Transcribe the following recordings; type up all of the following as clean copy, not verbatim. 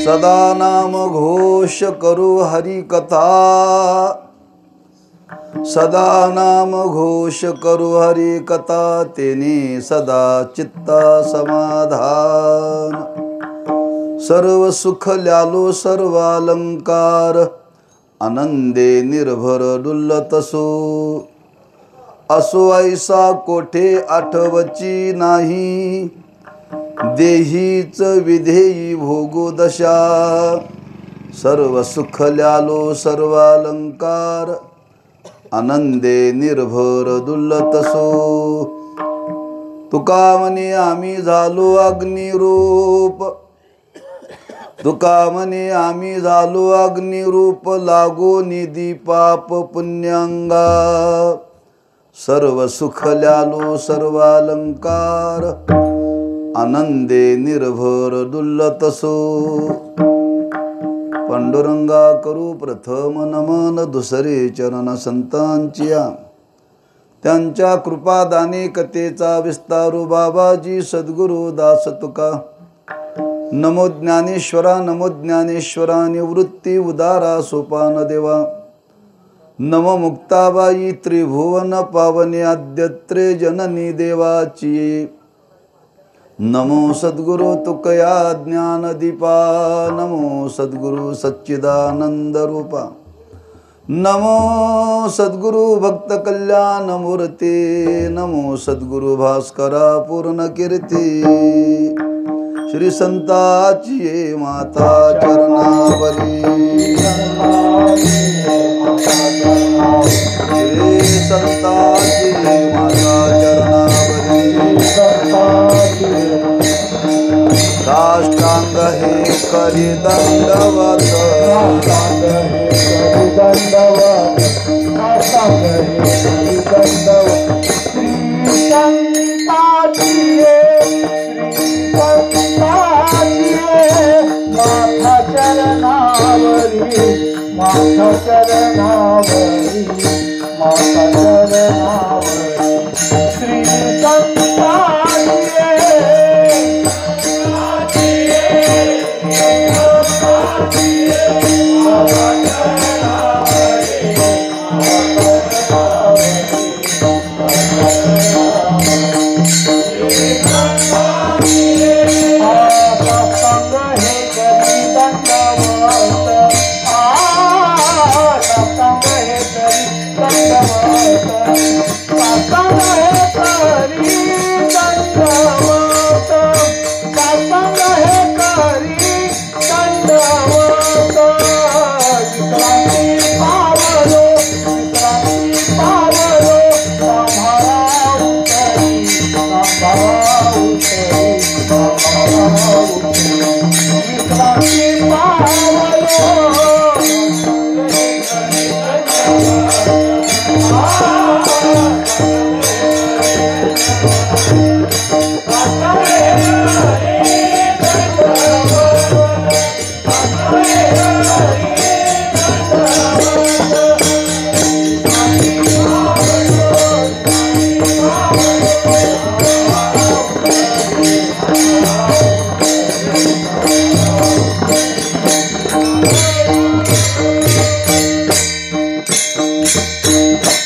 सदा नाम घोष करू हरि कथा, सदा नाम घोष करू हरि कथा, तेने सदा चित्ता समाधान। सर्व सुख ल्यालो सर्व अलंकार, आनंदे निर्भर डुल्लतसो। असो ऐसा कोठे आठवची नाही, देहीच विधेयी भोगो दशा। सर्व सुख ल्यालो सर्व अलंकार, आनंदे निर्भर डुल्लतसो। तुका म्हणे आम्ही झालो अग्निरूप, तुका म्हणे आम्ही झालो अग्निरूप, लागो निधी पाप पुण्यांगा। सर्व सुख ल्यालो सर्व अलंकार, आनंदे निर्भर डुल्लतसो। पांडुरंगा करू प्रथम नमन, दुसरे चरण संतांचिया। त्यांच्या कृपादाने कथेचा विस्तारू, बाबाजी सद्गुरु दास तुका। नमो ज्ञानेश्वरा नमो ज्ञानेश्वरा, निवृत्ती उदारा सोपान देवा। नमो मुक्ताबाई त्रिभुवन पावने, आद्यत्रे जननी देवाची। नमो सद्गुरु तुकया ज्ञान दीपा, नमो सद्गुरु सच्चिदानंद रूपा। नमो सद्गुरु भक्त कल्याण मूर्ती, नमो सद्गुरु भास्करा पूर्ण कीर्ती। श्री संताची माता चरणावरी, श्री संताची माता चरणावरी। साष्टांग हे करी दंडवत, माथा चरणावरी, माथा चरणावरी, माथा चरणावरी। श्री संताजी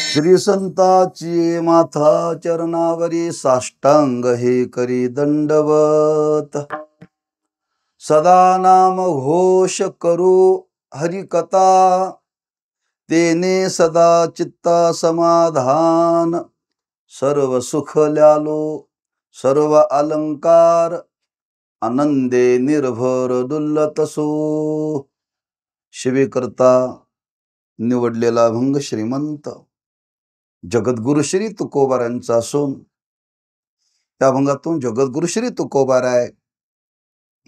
श्री संताची माथा चरणावरी, साष्टांग हे करी दंडवत। सदा नाम घोष करू हरि कथा, तेने सदा चित्ता समाधान। सर्व सुख ल्यालो सर्व अलंकार, आनंदे निर्भर डुल्लतसो। शिवेकरता निवडलेला अभंग श्रीमंत जगद्गुरु श्री तुकोबारायांचा असून, त्या अभंगातून जगद्गुरु श्री तुकोबाराय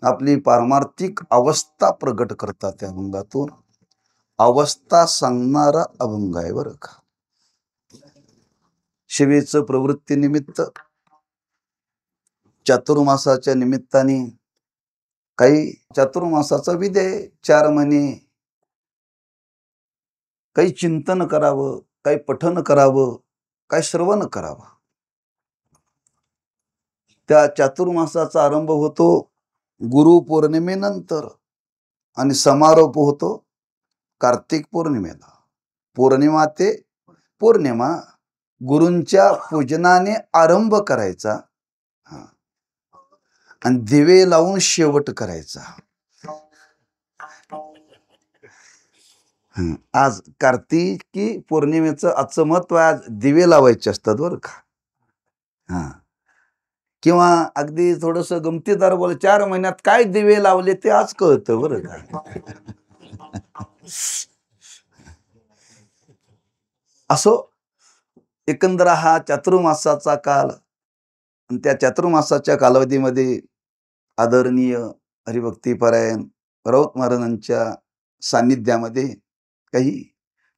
आपली पारमार्थिक अवस्था प्रगट करतात। त्या अभंगातून अवस्था सांगणारा अभंग आहे बरं का। शिवेचं प्रवृत्ती निमित्त, चातुर्मासाच्या निमित्ताने, काही चातुर्मासाचा विधेय 4 महिने काही चिंतन करावं, काही पठन करावं, काही श्रवण करावं। त्या चातुर्मासाचा आरंभ होतो गुरु पौर्णिमेनंतर। आणि समारोप होतो कार्तिक पौर्णिमेला. पौर्णिमा ते पौर्णिमा गुरूंच्या पूजनाने आरंभ करायचा, आणि दिवे लावून शेवट करायचा. आज कार्तिकी पौर्णिमेचं आजचं महत्व आज दिवे लावायचे असतात बरं का. किंवा अगदी थोडस गमतीदार बोल, 4 महिन्यात काय दिवे लावले ते आज कळतं बरं का. असो, एकंदर हा चातुर्मासाचा काल, त्या चातुर्मासाच्या कालावधीमध्ये आदरणीय हरिभक्तीपरायण राऊत महाराजांच्या सान्निध्यामध्ये काही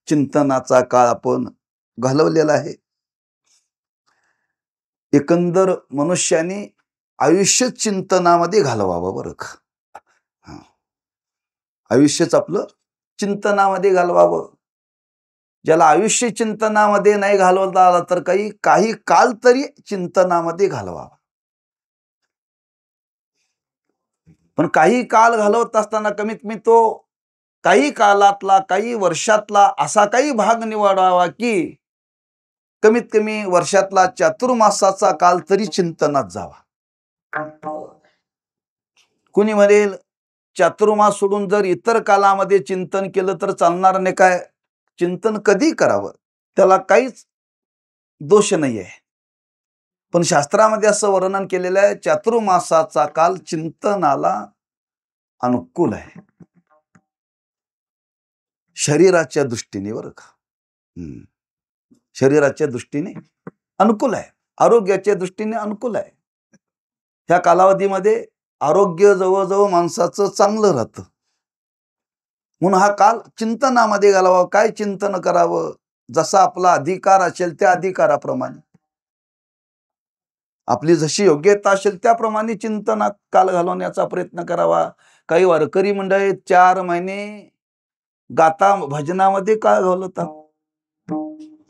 चिंतनाचा काळ आपण घालवलेला आहे. एकंदर मनुष्याने आयुष्य चिंतनामध्ये घालवावं बरं का. आयुष्यच आपलं चिंतनामध्ये घालवावं. ज्याला आयुष्य चिंतनामध्ये नाही घालवता आला तर काही काल तरी चिंतनामध्ये घालवावा. पण काही काल घालवत असताना कमीत कमी तो काही कालातला, काही वर्षातला असा काही भाग निवडावा की कमीत कमी वर्षातला चातुर्मासाचा काल तरी चिंतनात जावा. कुणी म्हणेल चातुर्मास सोडून जर इतर कालामध्ये चिंतन केलं तर चालणार नाही. काय चिंतन कधी करावं त्याला काहीच दोष नाही आहे. पण शास्त्रामध्ये असं वर्णन केलेलं आहे, चातुर्मासाचा काल चिंतनाला अनुकूल आहे. शरीराच्या दृष्टीने बरं का. शरीराच्या दृष्टीने अनुकूल आहे, आरोग्याच्या दृष्टीने अनुकूल आहे. ह्या कालावधीमध्ये आरोग्य जवळजवळ माणसाचं चांगलं राहतं. म्हणून हा काल चिंतनामध्ये घालावा. काय चिंतन करावं? जसा आपला अधिकार असेल त्या अधिकाराप्रमाणे, आपली जशी योग्यता असेल त्याप्रमाणे चिंतनात काल घालवण्याचा प्रयत्न करावा. काही वारकरी मंडळी 4 महिने गाता भजनामध्ये काळ घालवतात.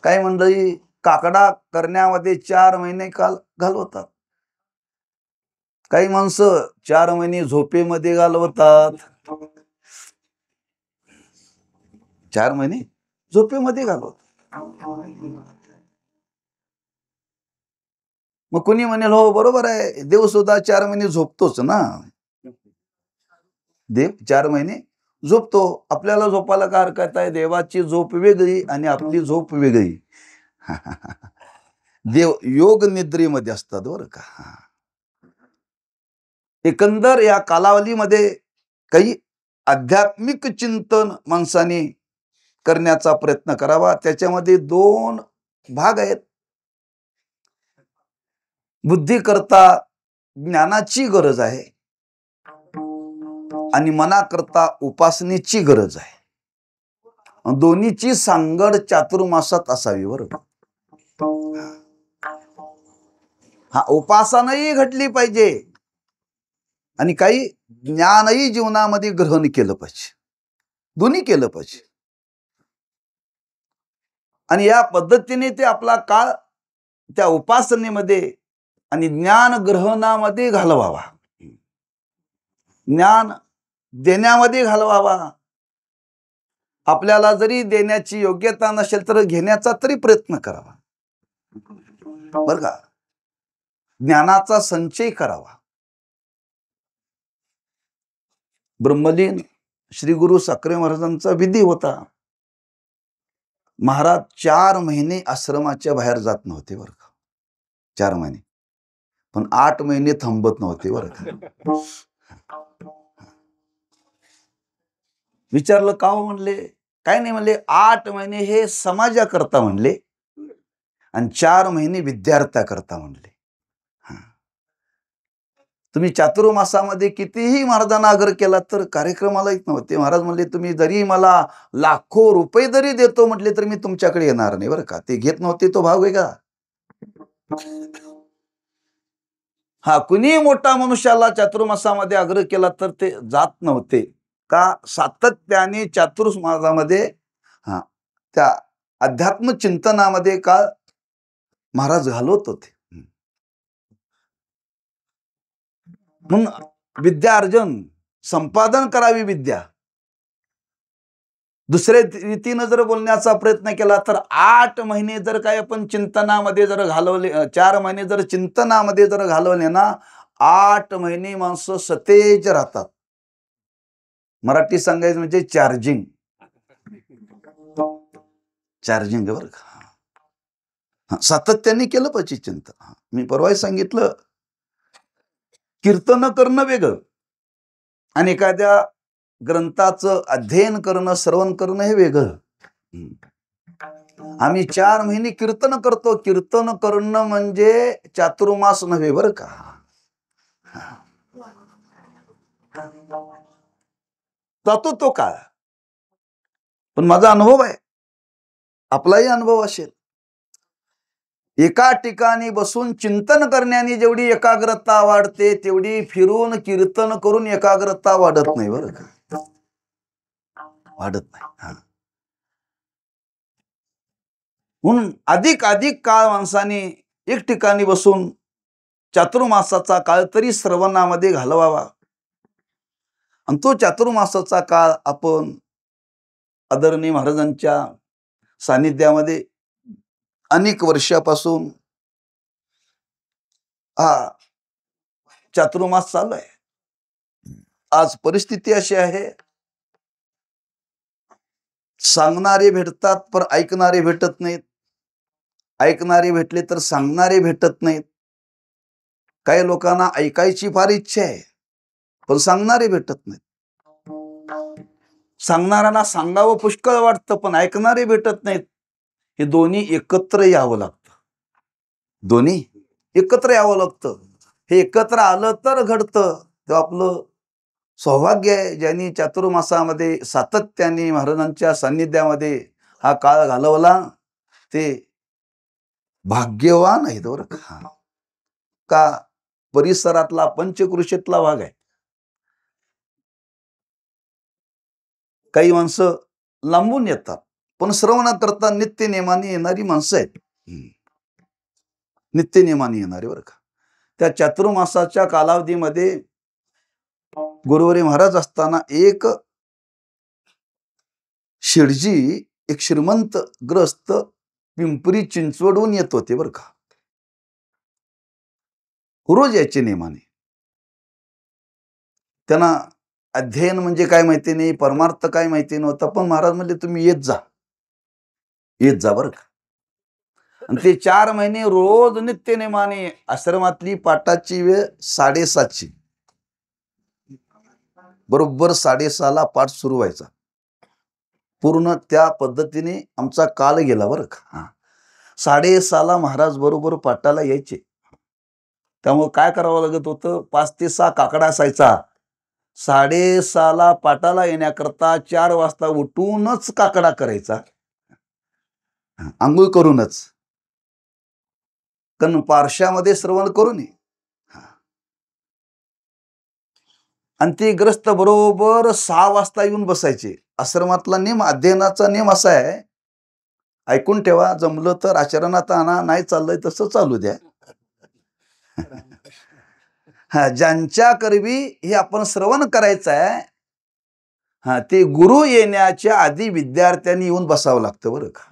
काही मंडळी काकडा करण्यामध्ये 4 महिने काल घालवतात. काही माणसं 4 महिने झोपेमध्ये घालवतात. 4 महिने झोपेमध्ये घालवतात. मग कुणी म्हणेल हो बरोबर आहे, देव सुद्धा 4 महिने झोपतोच ना. देव 4 महिने झोपतो. आपल्याला झोपायला काय हरकत आहे? देवाची झोप वेगळी आणि आपली झोप वेगळी. देव योग निद्रेमध्ये असतात बरं का. एकंदर या कालावधीमध्ये काही आध्यात्मिक चिंतन माणसाने करण्याचा प्रयत्न करावा. त्याच्यामध्ये 2 भाग आहेत. बुद्धी करता ज्ञानाची गरज आहे आणि मनाकरता उपासनेची गरज आहे. दोन्हीची सांगड चातुर्मासात असावी बरं. हा, उपासनाही घडली पाहिजे आणि काही ज्ञानही जीवनामध्ये ग्रहण केलं पाहिजे. दोन्ही केलं पाहिजे. आणि या पद्धतीने ते आपला काळ त्या उपासनेमध्ये आणि ज्ञान ग्रहणामध्ये घालवावा. ज्ञान देण्यामध्ये घालवावा. आपल्याला जरी देण्याची योग्यता नसेल तर घेण्याचा तरी प्रयत्न करावा बरं का. ज्ञानाचा संचय करावा. ब्रह्मलीन श्री गुरु साखरे महाराजांचा विधी होता. महाराज 4 महिने आश्रमाच्या बाहेर जात नव्हते बरं का. 4 महिने. पण 8 महिने थांबत नव्हते बरं का. विचारलं का हो? म्हणले काय नाही. म्हणले 8 महिने हे समाजाकरता म्हणले आणि 4 महिने विद्यार्थ्याकरता म्हणले. तुम्ही चातुर्मासामध्ये कितीही महाराजांना आग्रह केला तर कार्यक्रमाला येत नव्हते. महाराज म्हणले तुम्ही जरी मला लाखो रुपये जरी देतो म्हटले तर मी तुमच्याकडे येणार नाही बरं का. ते घेत नव्हते, तो भाव वेगळा. हा, कुणी मोठा मनुष्याला चातुर्मासामध्ये आग्रह केला तर ते जात नव्हते. का? सातत्याने चातुर्मासामध्ये त्या अध्यात्म चिंतनामध्ये का महाराज घालवत होते. म्हणून विद्या अर्जन संपादन करावी. विद्या दुसऱ्या रीतीनं जर बोलण्याचा प्रयत्न केला तर 8 महिने जर काय आपण चिंतनामध्ये जर घालवले, 4 महिने जर चिंतनामध्ये जर घालवले ना, 8 महिने माणसं सतेज राहतात. मराठी सांगायचं म्हणजे चार्जिंग. चार्जिंग बरं का. सातत्याने केलं पाहिजे चिंतन. मी परवाही सांगितलं, कीर्तन करणं वेगळं आणि एखाद्या ग्रंथाचं अध्ययन करणं, श्रवण करणं हे वेगळं. आम्ही 4 महिने कीर्तन करतो. कीर्तन करणं म्हणजे चातुर्मास नव्हे बरं का. जातो तो काळ. पण माझा अनुभव आहे, आपलाही अनुभव असेल, एका ठिकाणी बसून चिंतन करण्याने जेवढी एकाग्रता वाढते तेवढी फिरून कीर्तन करून एकाग्रता वाढत नाही बरं का. वाढत नाही. म्हणून अधिक काळ माणसाने एक ठिकाणी बसून चातुर्मासाचा काळ तरी श्रवणामध्ये घालवावा. आणि तो चातुर्मासाचा काळ आपण आदरणीय महाराजांच्या सानिध्यामध्ये अनेक वर्षापासून हा चातुर्मास चालू आहे. आज परिस्थिती अशी आहे, सांगणारे भेटतात पण ऐकणारे भेटत नाहीत. ऐकणारे भेटले तर सांगणारे भेटत नाहीत. काही लोकांना ऐकायची फार इच्छा आहे पण सांगणारे भेटत नाहीत. सांगणाऱ्यांना सांगावं पुष्कळ वाटतं पण ऐकणारे भेटत नाहीत. हे दोन्ही एकत्र यावं लागतं. दोन्ही एकत्र यावं लागतं. हे एकत्र आलं तर घडतं. तेव्हा आपलं सौभाग्य आहे, ज्यांनी चातुर्मासामध्ये सातत्याने महाराजांच्या सान्निध्यामध्ये हा काळ घालवला ते भाग्यवान आहेत बरं का. परिसरातला पंचकृषीतला भाग आहे. काही माणसं लांबून येतात पण श्रवणाकरता नित्य नेमाने येणारी माणसं आहेत. नित्य नेमाने येणारे बरं का. त्या चातुर्मासाच्या कालावधीमध्ये गुरुवारी महाराज असताना एक शेडजी, एक श्रीमंत ग्रस्त पिंपरी चिंचवडून येत होते बरं का. रोज याचे नेमाने. त्यांना अध्ययन म्हणजे काय माहिती नाही, परमार्थ काय माहिती नव्हता, पण महाराज म्हणले तुम्ही येत जा बरं का. आणि ते 4 महिने रोज नित्य नेमाने. आश्रमातली पाठाची वेळ 7:30ची. बरोबर 6:30ला पाठ सुरू व्हायचा. पूर्ण त्या पद्धतीने आमचा काल गेला बरं का. 6:30ला महाराज बरोबर पाठाला यायचे. त्यामुळे काय करावं लागत होतं, 5 ते 6 काकडा असायचा. 6:30ला पाठाला येण्याकरता 4 वाजता उठूनच काकडा करायचा, आंघोळ करूनच. कारण पारशामध्ये श्रवण करू नये. आणि ते ग्रस्त बरोबर 6 वाजता येऊन बसायचे. आश्रमातला नेम, अध्ययनाचा नेम असा आहे, ऐकून ठेवा, जमलं तर आचरणात आणा, नाही चाललंय तसं चालू द्या. ज्यांच्या करवी हे आपण श्रवण करायचं आहे, ते गुरु येण्याच्या आधी विद्यार्थ्यांनी येऊन बसावं लागतं बरं का.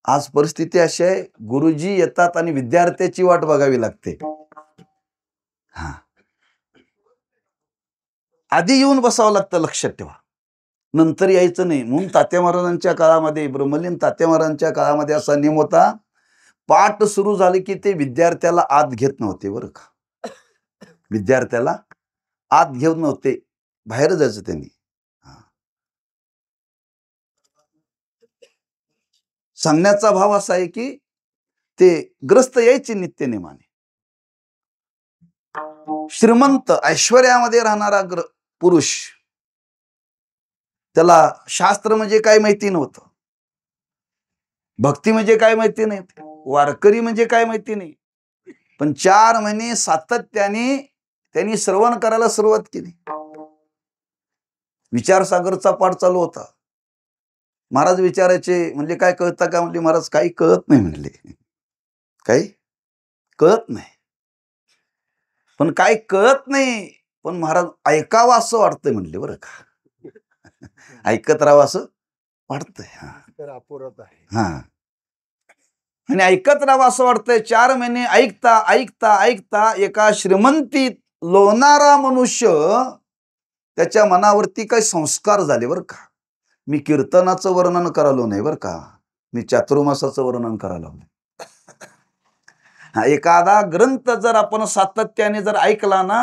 आज परिस्थिती अशी आहे, गुरुजी येतात आणि विद्यार्थ्याची वाट बघावी लागते. आधी येऊन बसावं लागतं, लक्षात ठेवा. नंतर यायचं नाही. म्हणून तात्या महाराजांच्या काळामध्ये, ब्रह्मलीन तात्या महाराजांच्या काळामध्ये असा नियम होता, पाठ सुरू झाले की ते विद्यार्थ्याला आत घेत नव्हते बरं का. विद्यार्थ्याला आत घेत नव्हते, बाहेर जायचं त्यांनी. सांगण्याचा भाव असा आहे की ते ग्रस्त यायचे नित्य नेमाने. श्रीमंत ऐश्वर्यामध्ये राहणारा पुरुष, त्याला शास्त्र म्हणजे काय माहिती नव्हतं, भक्ती म्हणजे काय माहिती नाही, वारकरी म्हणजे काय माहिती नाही. पण 4 महिने सातत्याने त्यांनी श्रवण करायला सुरुवात केली. विचारसागरचा पाठ चालू होता. महाराज विचारायचे, म्हणजे काय कळतं का? म्हणजे महाराज काही कळत नाही म्हणले. काही कळत नाही. पण काय कळत नाही पण महाराज ऐकावं असं वाटतंय म्हणले बरं का. ऐकत राहावं असं वाटतंय. तर अपुरत आहे. हा, आणि ऐकत राहावं असं वाटतंय. 4 महिने ऐकता ऐकता ऐकता एका श्रीमंतीत लोणारा मनुष्य त्याच्या मनावरती काही संस्कार झाले बरं का. मी कीर्तनाचं वर्णन करालो नाही बरं का, मी चातुर्मासाचं वर्णन करायला. हा, एखादा ग्रंथ जर आपण सातत्याने जर ऐकला ना,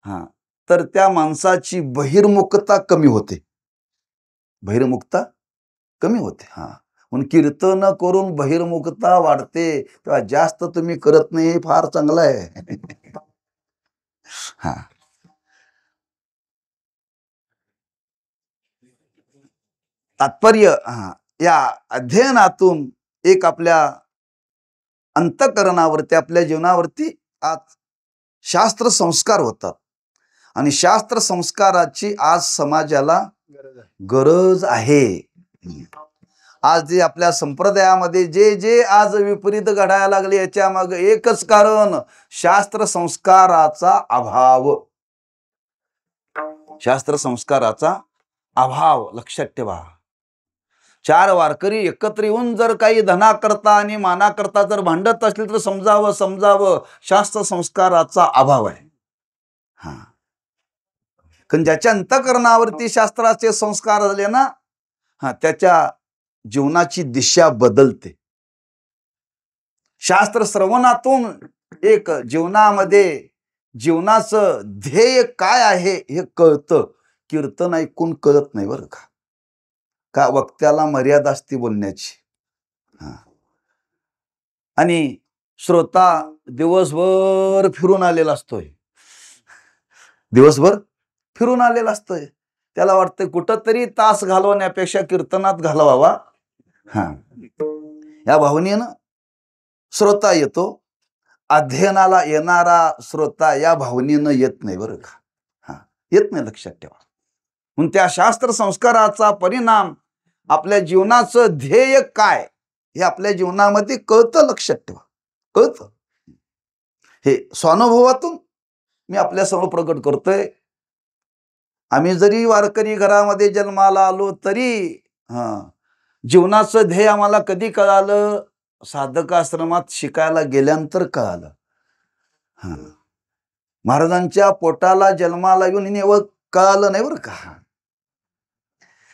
हा, तर त्या माणसाची बहिर्मुखता कमी होते. बहिर्मुखता कमी होते. हा, म्हणून कीर्तन करून बहिर्मुखता वाढते. तेव्हा जास्त तुम्ही करत नाही, हे फार चांगलं आहे. हा, तात्पर्य या अध्ययनातून एक आपल्या अंतःकरणावरती, आपल्या जीवनावरती आज शास्त्र संस्कार होतात. आणि शास्त्र संस्काराची आज समाजाला गरज आहे. आज जे आपल्या संप्रदायामध्ये जे जे आज विपरीत घडायला लागले, याच्या मागे एकच कारण, शास्त्र संस्काराचा अभाव. शास्त्र संस्काराचा अभाव लक्षात ठेवा. 4 वारकरी एकत्र येऊन जर काही धना करता आणि माना करता जर भांडत असले तर समजावं शास्त्र संस्काराचा अभाव आहे. हा, कारण ज्याच्या अंतःकरणावरती शास्त्राचे संस्कार झाले ना, हा, त्याच्या जीवनाची दिशा बदलते. शास्त्र श्रवणातून एक जीवनामध्ये जीवनाचं ध्येय काय आहे हे कळतं. कीर्तन ऐकून कळत नाही बरं का. का वक्त्याला मर्यादा असते बोलण्याची. हा, आणि श्रोता दिवसभर फिरून आलेला असतोय. दिवसभर फिरून आलेला असतोय. त्याला वाटतंय कुठंतरी तास घालवण्यापेक्षा कीर्तनात घालवावा. हा, या भावनेनं श्रोता येतो. अध्ययनाला येणारा श्रोता या भावनेनं येत नाही बरं का. हा, येत नाही, लक्षात ठेवा. म्हणून त्या शास्त्र संस्काराचा परिणाम आपल्या जीवनाचं ध्येय काय हे आपल्या जीवनामध्ये कळतं. लक्षात ठेवा, कळतं. हे स्वानुभवातून मी आपल्यासमोर प्रकट करतोय. आम्ही जरी वारकरी घरामध्ये जन्माला आलो तरी जीवनाचं ध्येय आम्हाला कधी कळालं? साधक आश्रमात शिकायला गेल्यानंतर कळालं. हा, महाराजांच्या पोटाला जन्माला येऊन एवढं कळालं नाही बरं का.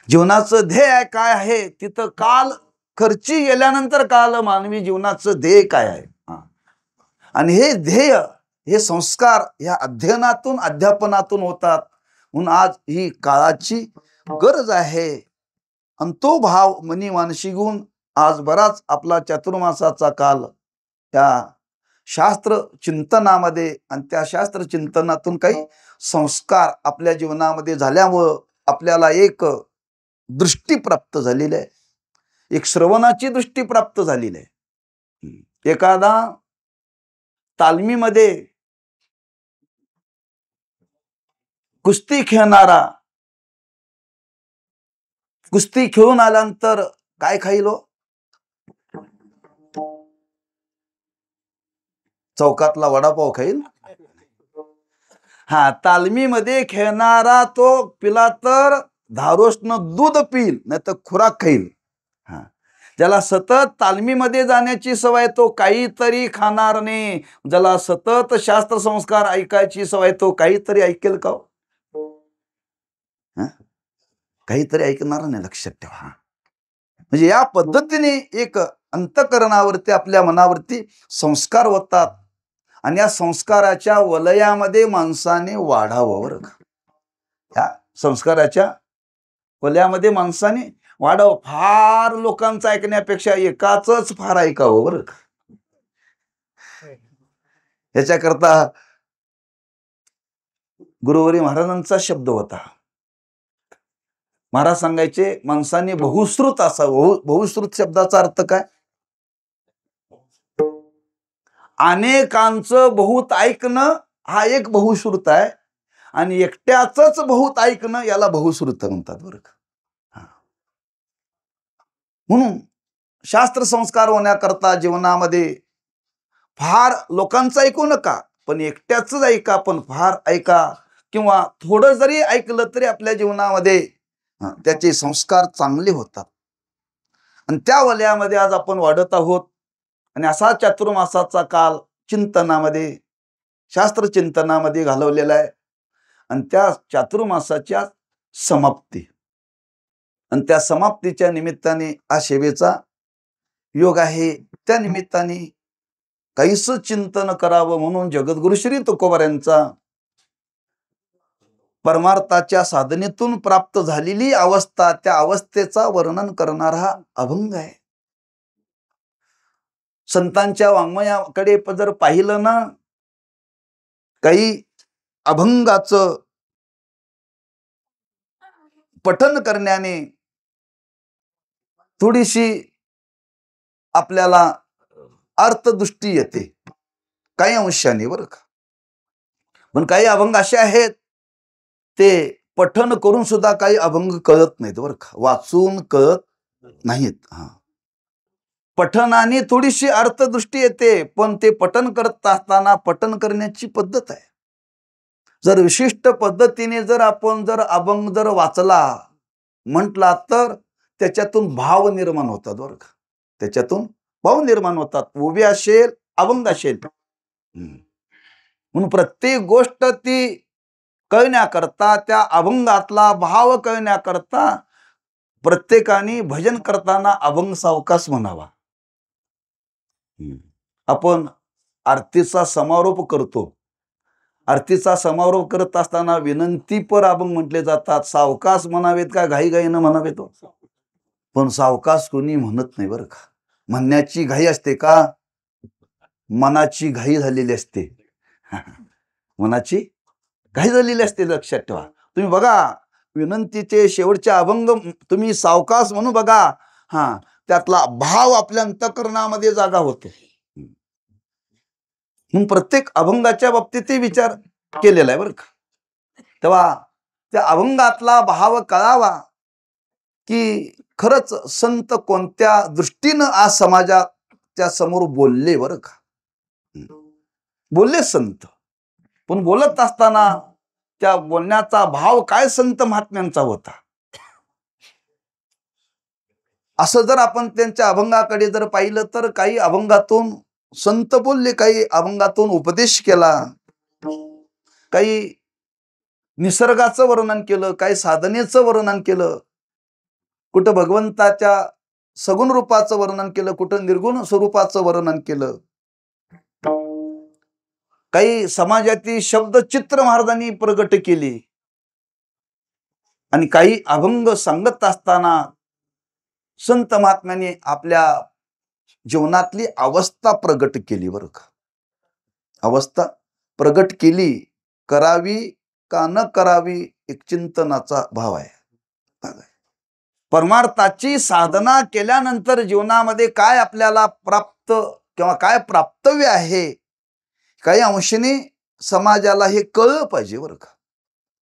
जीवनाचं ध्येय काय आहे तिथं काल खर्ची गेल्यानंतर कळालं मानवी जीवनाचं ध्येय काय आहे. आणि हे ध्येय, हे संस्कार या अध्ययनातून अध्यापनातून होतात. म्हणून आज ही काळाची गरज आहे. आणि तो भाव मनी मानशी गुण आज बराच आपला चातुर्मासाचा काल त्या शास्त्र चिंतनामध्ये आणि त्या शास्त्र चिंतनातून काही संस्कार आपल्या जीवनामध्ये झाल्यामुळं आपल्याला एक दृष्टी प्राप्त झालेली आहे. एक श्रवणाची दृष्टी प्राप्त झालेली आहे. एखादा तालमीमध्ये कुस्ती खेळणारा कुस्ती खेळून आल्यानंतर काय खाईल? चौकातला वडापाव खाईल? हा, तालमीमध्ये खेळणारा तो पिला तर धारोष्ण दूध पिईल, नाही तर खुराक खाईल. हा, ज्याला सतत तालमीमध्ये जाण्याची सवय तो काहीतरी खाणार नाही. ज्याला सतत शास्त्र संस्कार ऐकायची सवय तो काहीतरी ऐकेल का? काहीतरी ऐकणार नाही, लक्षात ठेवा. म्हणजे या पद्धतीने एक अंतःकरणावरती आपल्या मनावरती संस्कार होतात. आणि या संस्काराच्या वलयामध्ये माणसाने वाढावं बरं का. या संस्काराच्या वलयामध्ये माणसाने वाढावं. फार लोकांचं ऐकण्यापेक्षा एकाच फार ऐकावं बरं का. याच्याकरता गुरुवरी महाराजांचा शब्द होता. महाराज सांगायचे माणसाने बहुश्रुत असावं. बहुश्रुत शब्दाचा अर्थ काय? अनेकांचं बहुत ऐकणं हा एक बहुश्रुत आहे. आणि एकट्याच बहुत ऐकणं याला बहुश्रुत म्हणतात बरं का. म्हणून शास्त्र संस्कार होण्याकरता जीवनामध्ये फार लोकांचं ऐकू नका, पण एकट्याच ऐका, पण फार ऐका. किंवा थोडं जरी ऐकलं तरी आपल्या जीवनामध्ये त्याचे संस्कार चांगले होतात. आणि त्या वलयामध्ये आज आपण वाढत आहोत. आणि असा चातुर्मासाचा काल चिंतनामध्ये, शास्त्र चिंतनामध्ये घालवलेला आहे. आणि त्या चातुर्मासाच्या समाप्ती आणि त्या समाप्तीच्या निमित्ताने हा सेवेचा योग आहे. त्या निमित्ताने काहीच चिंतन करावं म्हणून जगद्गुरु श्री तुकोबारायांचा परमार्थाच्या साधनेतून प्राप्त झालेली अवस्था, त्या अवस्थेचा वर्णन करणारा हा अभंग आहे. संतांच्या वाङ्मयाकडे जर पाहिलं ना, काही अभंगाचं पठन करण्याने थोडीशी आपल्याला अर्थदृष्टी येते काही अंशाने, बरं का. पण काही अभंग असे आहेत ते पठन करून सुद्धा काही अभंग कळत नाहीत, बरं का. वाचून कळत नाहीत. पठनाने थोडीशी अर्थदृष्टी येते, पण ते पठन करत असताना पठन करण्याची पद्धत आहे. जर विशिष्ट पद्धतीने जर आपण अभंग जर वाचला म्हटला तर त्याच्यातून भाव निर्माण होतात, बरं का. त्याच्यातून भाव निर्माण होतात. उभे असेल, अभंग असेल, म्हणून प्रत्येक गोष्ट ती कळण्याकरता, त्या अभंगातला भाव कळण्याकरता प्रत्येकाने भजन करताना अभंग सावकाश म्हणावा. आपण आरतीचा समारोप करतो. आरतीचा समारोप करत असताना विनंतीपर अभंग म्हटले जातात. सावकाश म्हणावेत का घाईघाईनं म्हणावेत? पण सावकाश कोणी म्हणत नाही, बरं का. म्हणण्याची घाई असते का? मनाची घाई झालेली असते. मनाची घाई झालेली असते, लक्षात ठेवा. तुम्ही बघा विनंतीचे शेवटचे अभंग तुम्ही सावकाश म्हणून बघा, त्यातला भाव आपल्या अंतःकरणामध्ये जागा होतो. म्हणून प्रत्येक अभंगाच्या बाबतीत विचार केलेला आहे, बरं का. तेव्हा त्या अभंगातला भाव कळावा की खरंच संत कोणत्या दृष्टीनं आज समाजाच्या समोर बोलले, बरं का. बोलले संत, पण बोलत असताना त्या बोलण्याचा भाव काय संत महात्म्यांचा होता, असं जर आपण त्यांच्या अभंगाकडे जर पाहिलं तर काही अभंगातून संत बोलले, काही अभंगातून उपदेश केला, काही निसर्गाचं वर्णन केलं, काही साधनेचं वर्णन केलं, कुठं भगवंताच्या सगुण रूपाचं वर्णन केलं, कुठं निर्गुण स्वरूपाचं वर्णन केलं. काही समाजातील शब्द चित्र महाराजांनी प्रगट केली. आणि काही अभंग सांगत असताना संत महात्म्याने आपल्या जीवनातली अवस्था प्रगट केली, बरं का. अवस्था प्रगट केली. करावी का न करावी एक चिंतनाचा भाव आहे. परमार्थाची साधना केल्यानंतर जीवनामध्ये काय आपल्याला प्राप्त किंवा काय प्राप्तव्य आहे, काही अंशाने समाजाला हे कळलं पाहिजे, बरं का.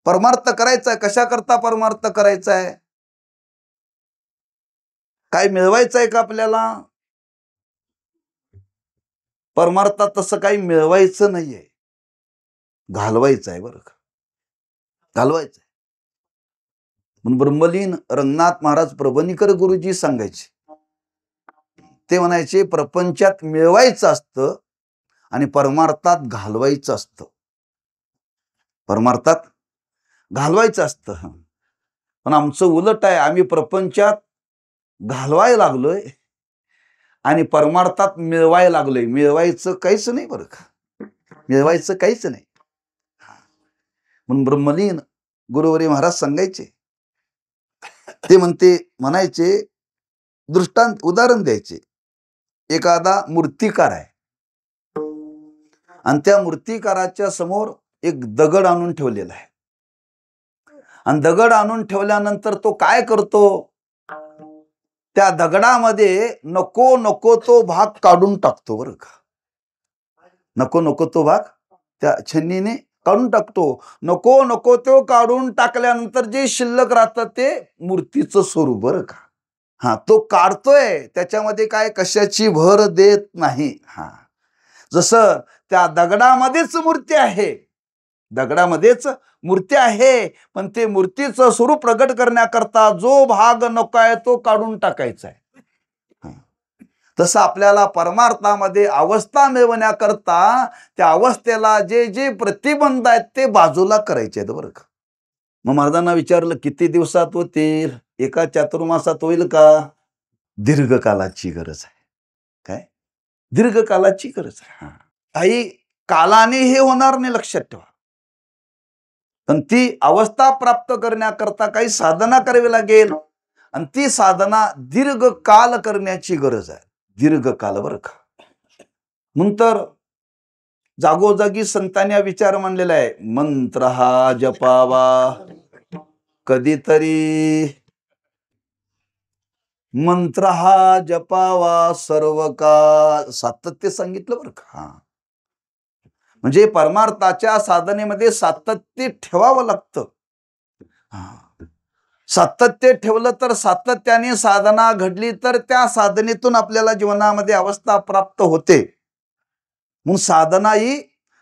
परमार्थ करायचा आहे, कशा करता परमार्थ करायचा आहे, काय मिळवायचं आहे का आपल्याला. परमार्थात तसं काही मिळवायचं नाहीये, घालवायचं आहे, बरं का. घालवायचं आहे. म्हणून ब्रह्मलीन रंगनाथ महाराज प्रभणीकर गुरुजी सांगायचे, ते म्हणायचे प्रपंचात मिळवायचं असतं आणि परमार्थात घालवायचं असतं. परमार्थात घालवायचं असतं. पण आमचं उलट आहे, आम्ही प्रपंचात घालवायला लागलोय आणि परमार्थात मिळवायला लागलोय. मिळवायचं काहीच नाही, बरं का. मिळवायचं काहीच नाही. म्हणून ब्रह्मलीन गुरुवरी महाराज सांगायचे, ते म्हणायचे दृष्टांत उदाहरण द्यायचे. एखादा मूर्तिकार आहे आणि त्या मूर्तिकाराच्या समोर एक दगड आणून ठेवलेला आहे. आणि दगड आणून ठेवल्यानंतर तो काय करतो, त्या दगडामध्ये नको नको तो भाग काढून टाकतो, बरं का. नको नको तो भाग त्या छन्नीने काढून टाकतो. नको नको तो काढून टाकल्यानंतर जे शिल्लक राहतं ते मूर्तीचं स्वरूप, बरं का. तो काढतोय, त्याच्यामध्ये काय कशाची भर देत नाही. जसं त्या दगडामध्येच मूर्ती आहे, दगडामध्येच मूर्ती आहे, पण ते मूर्तीचं स्वरूप प्रगट करण्याकरता जो भाग नको आहे तो काढून टाकायचा आहे. तसं आपल्याला परमार्थामध्ये अवस्था मिळवण्याकरता त्या अवस्थेला जे जे प्रतिबंध आहेत ते बाजूला करायचे आहेत बरं का. मग महाराजांना विचारलं किती दिवसात होतील? एका चातुर्मासात होईल का? दीर्घकालाची गरज आहे. काय? दीर्घकालाची गरज आहे. काही कालाने हे होणार नाही, लक्षात ठेवा. पण ती अवस्था प्राप्त करण्याकरता काही साधना करावी लागेल आणि ती साधना दीर्घकाल करण्याची गरज आहे. दीर्घकाल बरं का. नंतर जागोजागी संतांनी विचार मांडलेला आहे, मंत्र हा जपावा कधीतरी, मंत्र हा जपावा सर्व काळ. सातत्य सांगितलं बरं का. म्हणजे परमार्थाच्या साधनेमध्ये सातत्य ठेवावं लागतं. सातत्य ठेवलं तर सातत्याने साधना घडली तर त्या साधनेतून आपल्याला जीवनामध्ये अवस्था प्राप्त होते. मग साधना ही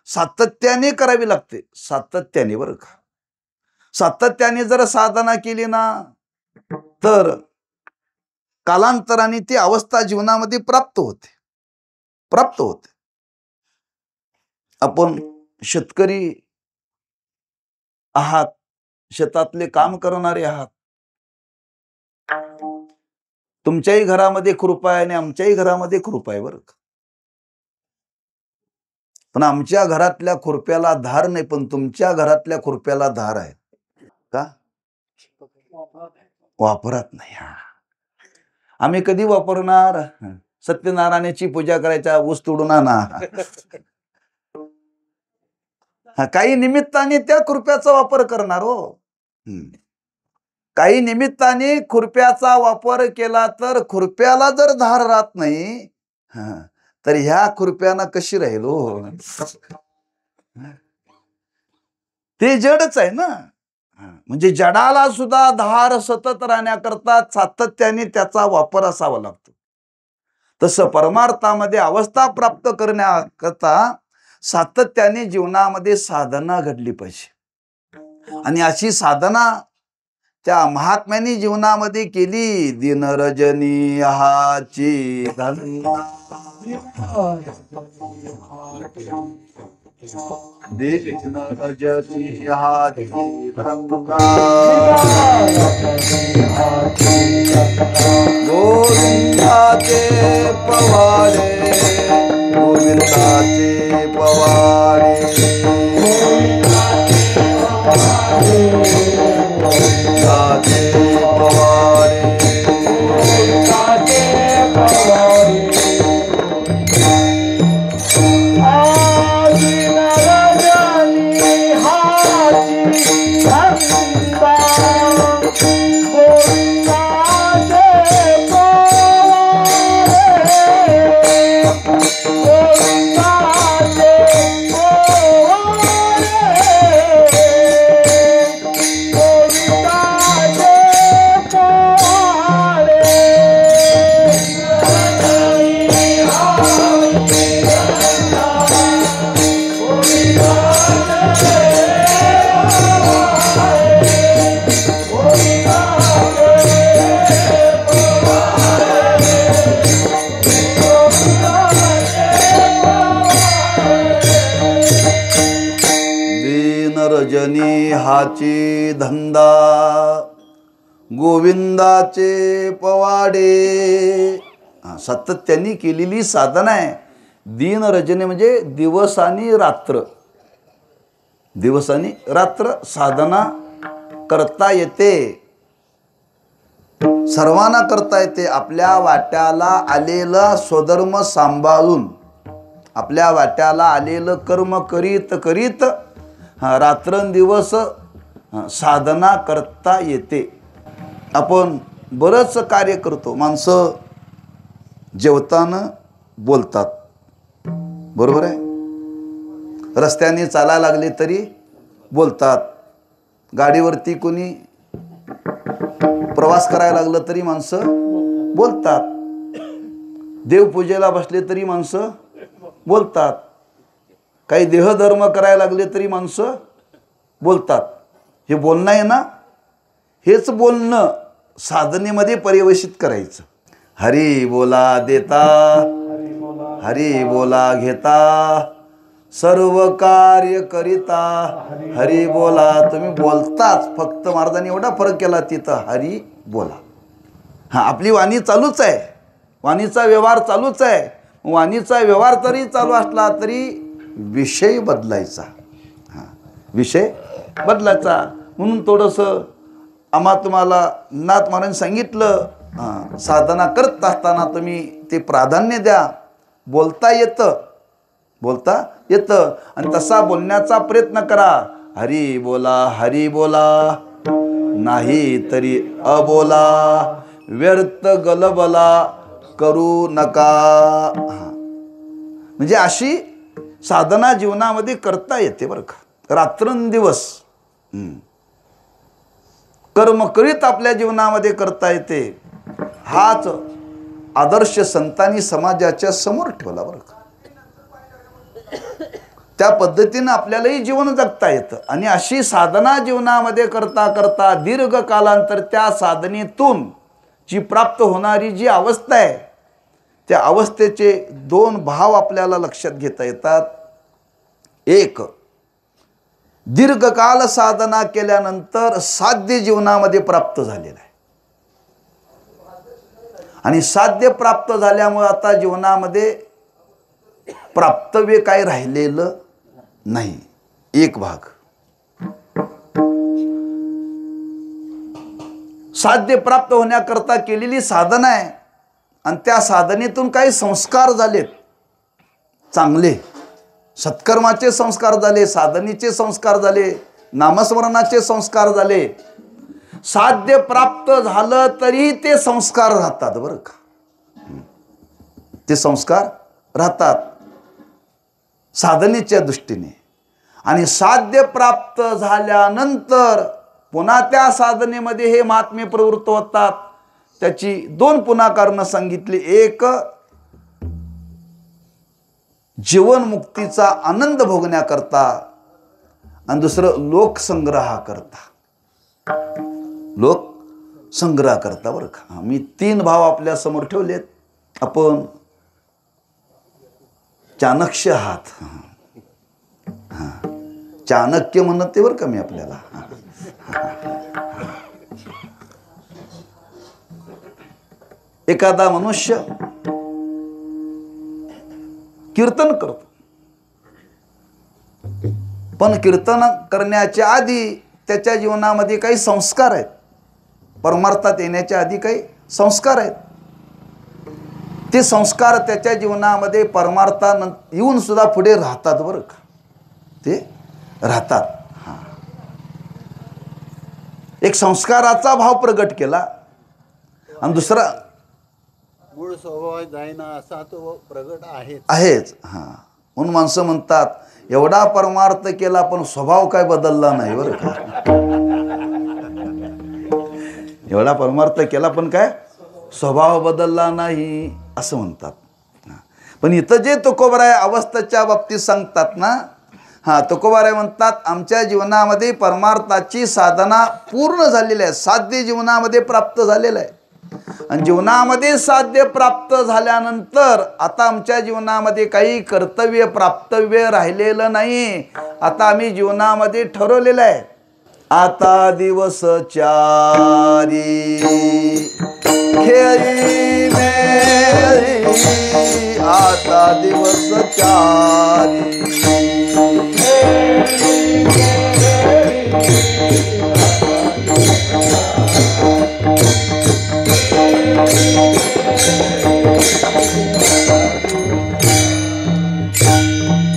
सातत्याने करावी लागते. सातत्याने बरं का. सातत्याने जर साधना केली ना तर कालांतराने ती अवस्था जीवनामध्ये प्राप्त होते. आपण शेतकरी आहात, शेतातले काम करणारे आहात. तुमच्याही घरामध्ये खुरपा आहे आणि आमच्याही घरामध्ये खुरपा आहे बरं का. पण आमच्या घरातल्या खुरप्याला धार नाही, पण तुमच्या घरातल्या खुरप्याला धार आहे का? वापरत नाही. आम्ही कधी वापरणार? सत्यनारायणाची पूजा करायच्या, ऊस तोडून आणा. काही निमित्ताने त्या खुरप्याचा वापर करणार हो. काही निमित्ताने खुरप्याचा वापर केला तर खुरप्याला जर धार राहत नाही तर ह्या खुरप्याना कशी राहील हो. ते जडच आहे ना. म्हणजे जडाला सुद्धा धार सतत राहण्याकरता सातत्याने त्याचा वापर असावा लागतो. तसं परमार्थामध्ये अवस्था प्राप्त करण्याकरता सातत्याने जीवनामध्ये साधना घडली पाहिजे. आणि अशी साधना त्या महात्म्यांनी जीवनामध्ये केली. दिन रजनी हाची धंदा, दिन रजनी हाची धंदा, गोविंदाचे पवाडे, गोविंदाचे पवाडे, रजनी हाची धंदा, गोविंदाचे पवाडे. सातत्याने केलेली साधना आहे. दिन रजनी म्हणजे दिवस आणि रात्र, दिवस आणि रात्र साधना करता येते. सर्वांना करता येते. आपल्या वाट्याला आलेला स्वधर्म सांभाळून, आपल्या वाट्याला आलेलं कर्म करीत करीत रात्रंदिवस साधना करता येते. आपण बरंच कार्य करतो. माणसं जेवताना बोलतात, बरोबर आहे. रस्त्याने चालायला लागले तरी बोलतात. गाडीवरती कोणी प्रवास करायला लागलं तरी माणसं बोलतात. देवपूजेला बसले तरी माणसं बोलतात. काही देहधर्म करायला लागले तरी माणसं बोलतात. हे बोलणं आहे ना, हेच बोलणं साधनेमध्ये पर्यवसित करायचं. हरी बोला देता, हरी बोला घेता, सर्व कार्य करिता हरी बोला. तुम्ही बोलताच, फक्त महाराजांनी एवढा फरक केला तिथं, हरी बोला. हां, आपली वाणी चालूच आहे, वाणीचा व्यवहार चालूच आहे. वाणीचा व्यवहार तरी चालू असला तरी विषय बदलायचा. हां, विषय बदलायचा. म्हणून थोडंसं तुम्हाला नाथ महाराजांनी सांगितलं, साधना करत असताना तुम्ही ते प्राधान्य द्या. बोलता येतं, बोलता येतं, आणि तसा बोलण्याचा प्रयत्न करा. हरी बोला, हरी बोला, नाही तरी अबोला, व्यर्थ गलबला करू नका. म्हणजे अशी साधना जीवनामध्ये करता येते बरं का. रात्रंदिवस कर्म करीत आपल्या जीवनामध्ये करता येते. हाच आदर्श संतांनी समाजाच्या समोर ठेवला बरं का. त्या पद्धतीनं आपल्यालाही जीवन जगता येतं. आणि अशी साधना जीवनामध्ये करता करता दीर्घ कालांतर त्या साधनेतून जी प्राप्त होणारी जी अवस्था आहे, त्या अवस्थेचे दोन भाव आपल्याला लक्षात घेता येतात. एक, दीर्घकाल साधना केल्यानंतर साध्य जीवनामध्ये प्राप्त झालेलं आहे. आणि साध्य प्राप्त झाल्यामुळे आता जीवनामध्ये प्राप्तव्य काही राहिलेलं नाही. एक भाग. साध्य प्राप्त होण्याकरता केलेली साधना आहे, आणि त्या साधनेतून काही संस्कार झालेत चांगले, सत्कर्माचे संस्कार झाले, साधनेचे संस्कार झाले, नामस्मरणाचे संस्कार झाले. साध्य प्राप्त झालं तरी ते संस्कार राहतात बरं का. ते संस्कार राहतात साधनेच्या दृष्टीने. आणि साध्य प्राप्त झाल्यानंतर पुन्हा त्या साधनेमध्ये हे महात्मे प्रवृत्त होतात. त्याची दोन पुन्हा कारणं सांगितली. एक, जीवनमुक्तीचा आनंद भोगण्याकरता, आणि दुसरं लोकसंग्रहाकरता. लोकसंग्रह करता बरं का. मी तीन भाव आपल्या समोर ठेवलेत. आपण चाणक्य आहात. चाणक्य म्हणत ते बरं का मी आपल्याला. एखादा मनुष्य कीर्तन करतो, पण कीर्तन करण्याच्या आधी त्याच्या जीवनामध्ये काही संस्कार आहेत. परमार्थात येण्याच्या आधी काही संस्कार आहेत. ते संस्कार त्याच्या जीवनामध्ये परमार्थात येऊन सुद्धा पुढे राहतात बरं का. ते राहतात. एक संस्काराचा भाव प्रगट केला, आणि दुसरा मूळ स्वभाव जाईना असा तो प्रगट आहेच. म्हणून माणसं म्हणतात, एवढा परमार्थ केला पण स्वभाव काय बदलला नाही बरं का. एवढा परमार्थ केला पण काय स्वभाव बदलला नाही असं म्हणतात. पण इथं जे तुकोबाराय अवस्थेच्या बाबतीत सांगतात ना, तुकोबाराय म्हणतात, आमच्या जीवनामध्ये परमार्थाची साधना पूर्ण झालेली आहे, साध्य जीवनामध्ये प्राप्त झालेलं आहे. आणि जीवनामध्ये साध्य प्राप्त झाल्यानंतर आता आमच्या जीवनामध्ये काही कर्तव्य प्राप्तव्य राहिलेलं नाही. आता आम्ही जीवनामध्ये ठरवलेलं आहे, आता दिवस चारी खेळी मेरी, आता दिवस चारी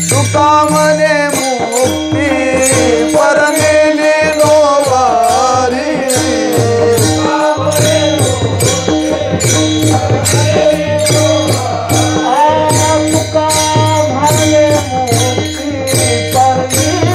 तुका म्हणे मुक्ती परमेले नोवारी, तुका म्हणे मुक्ती परमेले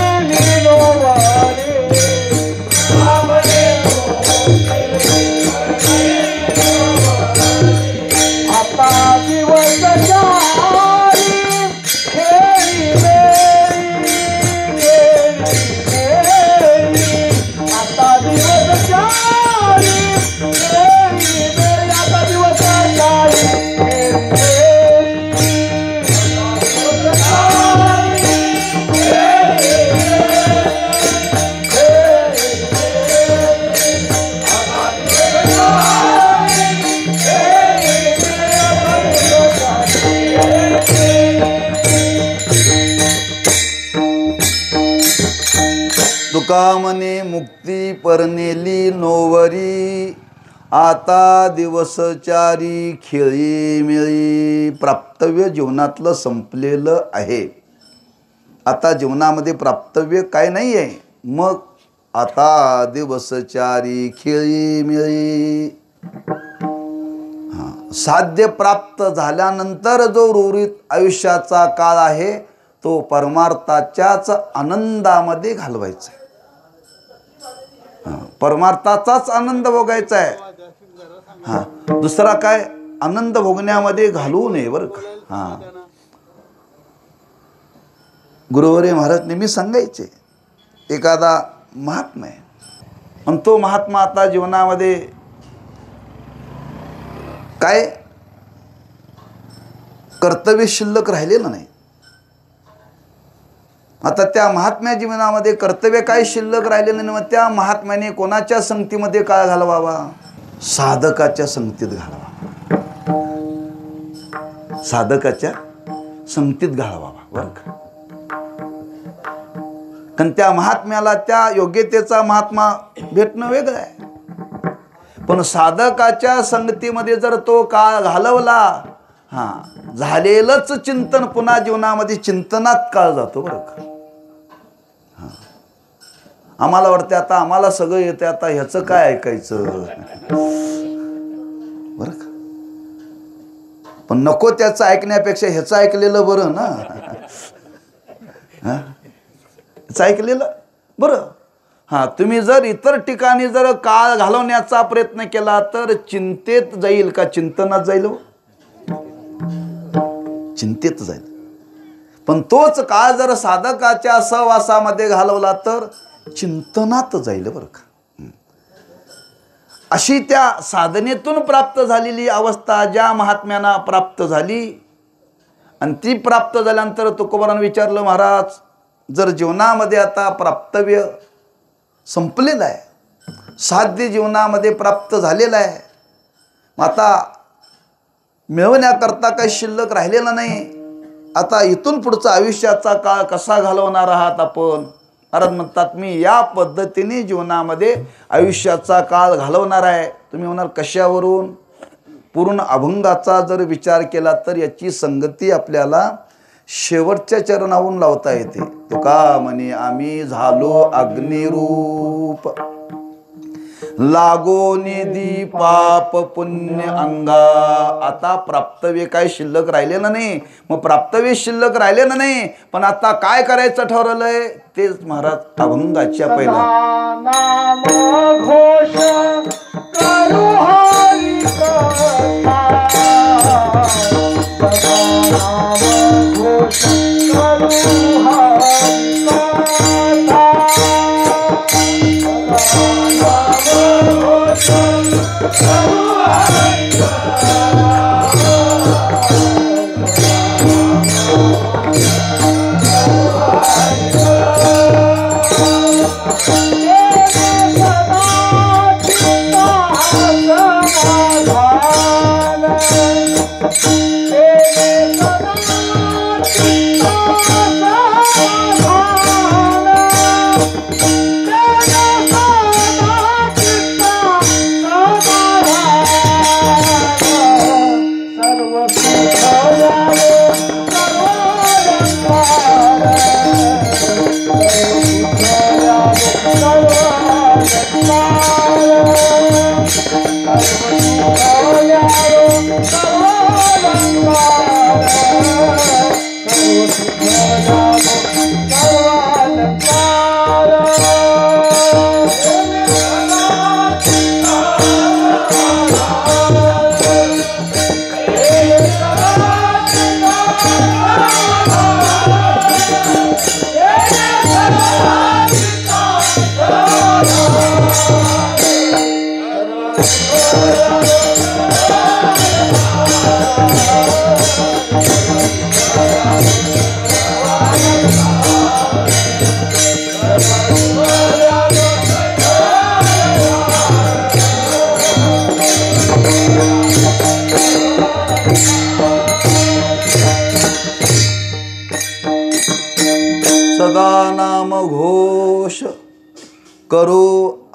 मुक्ती परनेली नोवरी, आता दिवसचारी खेळी मिळी. प्राप्तव्य जीवनातलं संपलेलं आहे. आता जीवनामध्ये प्राप्तव्य काय नाही आहे. मग आता दिवसचारी खेळी मिळी. साध्य प्राप्त झाल्यानंतर जो उर्वरित आयुष्याचा काळ आहे तो परमार्थाच्याच आनंदामध्ये घालवायचा आहे. परमार्थाचाच आनंद भोगायचा आहे. दुसरा काय आनंद भोगण्यामध्ये घालवू नये बरं का. गुरुवर्य महाराज नेहमी सांगायचे, एखादा महात्मा आहे आणि तो महात्मा आता जीवनामध्ये काय कर्तव्य शिल्लक राहिलेलं नाही. आता त्या महात्म्या जीवनामध्ये कर्तव्य काय शिल्लक राहिलेलं नाही. मग त्या महात्म्याने कोणाच्या संगतीमध्ये काळ घालवावा? साधकाच्या संगतीत घालवावा. साधकाच्या संगतीत घालवावा बरं का. कारण त्या महात्म्याला त्या योग्यतेचा महात्मा भेटणं वेगळं आहे. पण साधकाच्या संगतीमध्ये जर तो काळ घालवला, झालेलंच चिंतन पुन्हा जीवनामध्ये चिंतनात काळ जातो बरं का. आम्हाला वाटते आता आम्हाला सगळं येते, आता ह्याचं काय ऐकायचं बरं का. पण नको त्याचं ऐकण्यापेक्षा ह्याचं ऐकलेलं बरं ना. ह्याचं ऐकलेलं बरं. तुम्ही जर इतर ठिकाणी जर काळ घालवण्याचा प्रयत्न केला तर चिंतेत जाईल का चिंतनात जाईल? चिंतेत जाईल. पण तोच काळ जर साधकाच्या सहवासामध्ये घालवला तर चिंतनात जाईल बरं का. अशी त्या साधनेतून प्राप्त झालेली अवस्था ज्या महात्म्यांना प्राप्त झाली, आणि ती प्राप्त झाल्यानंतर तुकोबारांनी विचारलं, महाराज जर जीवनामध्ये आता प्राप्तव्य संपलेलं आहे, साध्य जीवनामध्ये प्राप्त झालेलं आहे, आता मिळवण्याकरता काही शिल्लक राहिलेला नाही, आता इथून पुढचा आयुष्याचा काळ कसा घालवणार आहात आपण? महाराज म्हणतात, मी या पद्धतीने जीवनामध्ये आयुष्याचा काळ घालवणार आहे. तुम्ही म्हणाल कशावरून? पूर्ण अभंगाचा जर विचार केला तर याची संगती आपल्याला शेवटच्या चरणावरून लावता येते. तुका म्हणे आम्ही झालो अग्निरूप, लागो निधी पाप पुण्य अंगा. आता प्राप्तव्य काय शिल्लक राहिलेलं नाही. मग प्राप्तव्य शिल्लक राहिलेलं नाही, पण आता काय करायचं ठरवलंय तेच महाराज अभंगाच्या पहिला नाम घोष करू हरी कथा, नाम घोष करू हरी कथा, नाम घोष करू हरी कथा.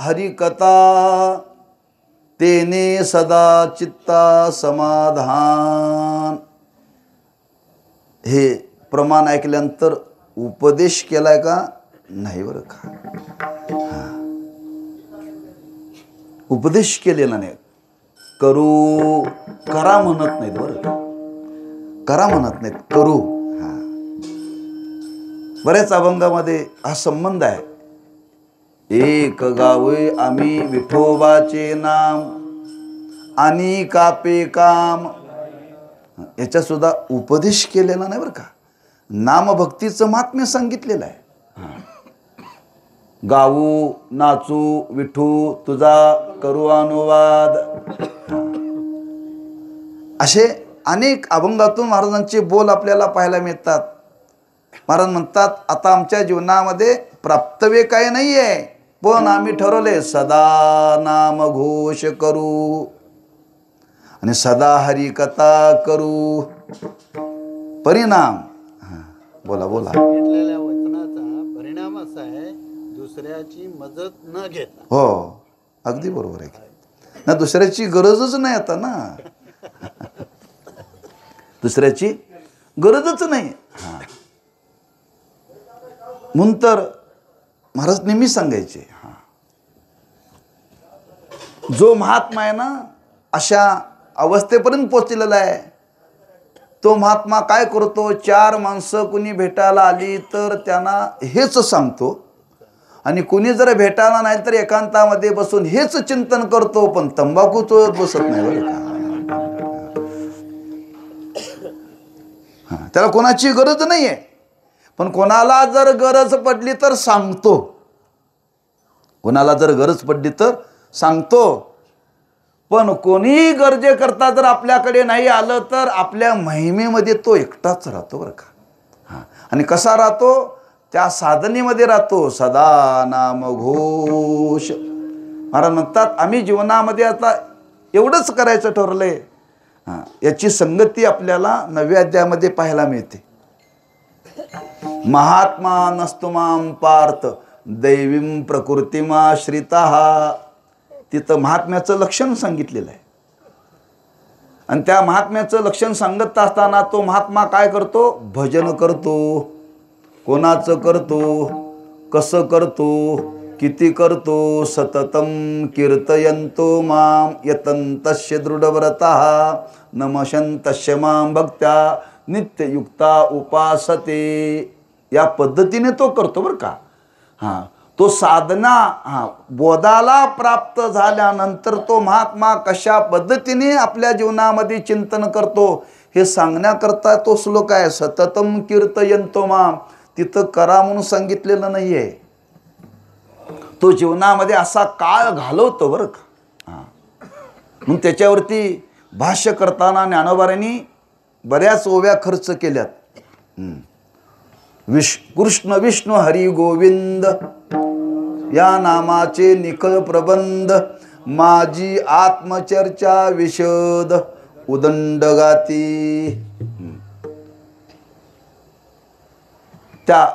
हरिकथा तेने सदा चित्ता समाधान. हे प्रमाण ऐकल्यानंतर उपदेश केलाय का नाही बरं का. उपदेश केलेला नाही. करू करा म्हणत नाहीत बरं का. करा म्हणत नाहीत, करू. बऱ्याच अभंगामध्ये हा संबंध आहे. एक गावे आम्ही विठोबाचे नाम आणि कापे काम. याच्या सुद्धा उपदेश केलेला नाही बरं का. नामभक्तीचं महात्म्य सांगितलेलं आहे. गाऊ नाचू विठू तुझा करू अनुवाद. असे अनेक अभंगातून महाराजांचे बोल आपल्याला पाहायला मिळतात. महाराज म्हणतात, आता आमच्या जीवनामध्ये प्राप्तव्य काही नाही आहे, पण आम्ही ठरवले सदा नाम घोष करू आणि सदा हरिकथा करू. परिणाम बोला बोला. घेतलेल्या वचनाचा परिणाम असा आहे, दुसऱ्याची मदत न घेता. हो, अगदी बरोबर आहे ना. दुसऱ्याची गरजच नाही आता ना. दुसऱ्याची गरजच नाही. म्हणून तर महाराज नेहमी सांगायचे, जो महात्मा आहे ना अशा अवस्थेपर्यंत पोचलेला आहे, तो महात्मा काय करतो, चार माणसं कुणी भेटायला आली तर त्यांना हेच सांगतो, आणि कुणी जर भेटायला नाही तर एकांतामध्ये बसून हेच चिंतन करतो, पण तंबाखू चोळत बसत नाही बरं का. त्याला कोणाची गरज नाही आहे, पण कोणाला जर गरज पडली तर सांगतो. कोणाला जर गरज पडली तर सांगतो. पण कोणी गरजे करता जर आपल्याकडे नाही आलं तर आपल्या महिमेमध्ये तो एकटाच राहतो बरं का. आणि कसा राहतो, त्या साधनेमध्ये राहतो. सदा नाम घोष. महाराज म्हणतात, आम्ही जीवनामध्ये आता एवढंच करायचं ठरलंय. याची संगती आपल्याला 9व्या अध्यायामध्ये पाहायला मिळते. महात्मा नस्तुमाम पार्थ दैवीम प्रकृतिमाश्रितः. तिथं महात्म्याचं लक्षण सांगितलेलं आहे. आणि त्या महात्म्याचं लक्षण सांगत असताना तो महात्मा काय करतो, भजन करतो. कोणाचं करतो, कसं करतो, किती करतो. सततम कीर्तयन्तो माम यतन्तस्य दृढव्रतः नमशन्तस्य मां भक्त्या नित्ययुक्ता उपासते. या पद्धतीने तो करतो बरं का. तो साधना बोधाला प्राप्त झाल्यानंतर तो महात्मा कशा पद्धतीने आपल्या जीवनामध्ये चिंतन करतो हे सांगण्याकरता तो श्लोक आहे. सततम कीर्तयन्तो माम. तिथं करा म्हणून सांगितलेलं नाही आहे. तो जीवनामध्ये असा काळ घालवतो बरं का. म्हणून त्याच्यावरती भाष्य करताना ज्ञानोबारांनी बऱ्याच ओव्या खर्च केल्यात. कृष्ण विष्णू हरी गोविंद या नामाचे निखळ प्रबंध. माझी आत्मचर्चा विशद उदंड गाती. त्या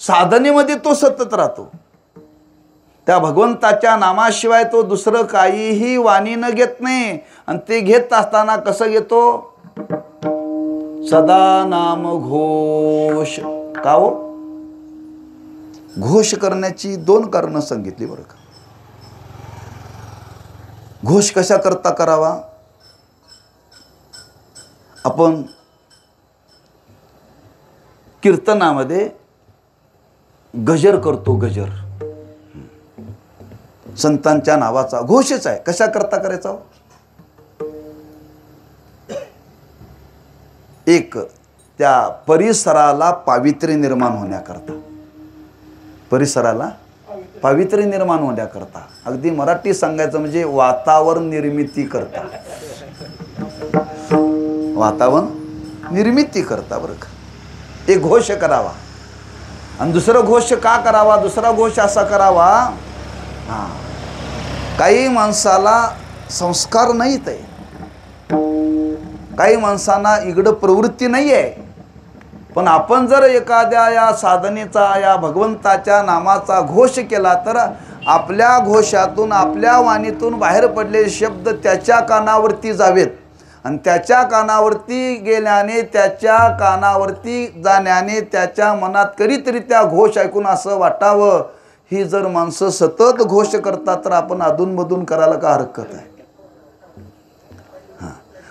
साधनेमध्ये तो सतत राहतो. त्या भगवंताच्या नामाशिवाय तो दुसरं काहीही वाणी न घेत नाही. आणि ते घेत असताना कसं घेतो, सदा नाम घोष. का हो, घोष करण्याची 2 कारणं सांगितली बरं का. घोष कशा करता करावा. आपण कीर्तनामध्ये गजर करतो. गजर संतांच्या नावाचा घोषच आहे. कशा करता करायचा, एक त्या परिसराला पावित्र्य निर्माण होण्याकरता. परिसराला पावित्र्य निर्माण होण्याकरता. अगदी मराठी सांगायचं म्हणजे वातावरण निर्मिती करता. वातावरण निर्मिती करता बरं का. एक घोष करावा. आणि दुसरं घोष का करावा, दुसरा घोष असा करावा. काही माणसाला संस्कार नाहीत आहे, काही माणसांना इकडं प्रवृत्ती नाही आहे. पण आपण जर एखाद्या या साधनेचा, या भगवंताच्या नामाचा घोष केला तर आपल्या घोषातून आपल्या वाणीतून बाहेर पडलेले शब्द त्याच्या कानावरती जावेत आणि त्याच्या कानावरती गेल्याने त्याच्या कानावरती जाण्याने त्याच्या मनात कधीतरी त्या घोष ऐकून असं वाटावं, ही जर माणसं सतत घोष करतात तर आपण अधूनमधून करायला का हरकत आहे?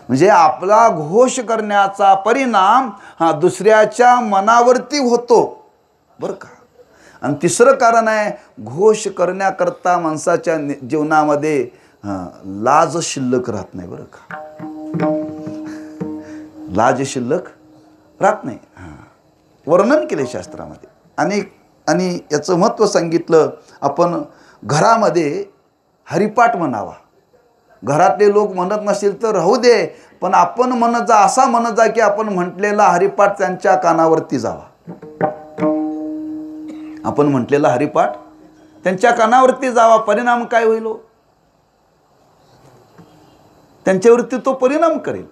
म्हणजे आपला घोष करण्याचा परिणाम हा दुसऱ्याच्या मनावरती होतो बरं का. आणि तिसरं कारण आहे, घोष करण्याकरता माणसाच्या जीवनामध्ये लाज शिल्लक राहत नाही बरं का. लाज शिल्लक राहत नाही. वर्णन केले शास्त्रामध्ये आणि याचं महत्त्व सांगितलं. आपण घरामध्ये हरिपाठ म्हणावा. घरातले लोक म्हणत नसतील तर राहू दे, पण आपण म्हणत जा, असा म्हणत जा की आपण म्हटलेला हरिपाठ त्यांच्या कानावरती जावा. आपण म्हटलेला हरिपाठ त्यांच्या कानावरती जावा. परिणाम काय होईल? त्यांच्यावरती तो परिणाम करेल.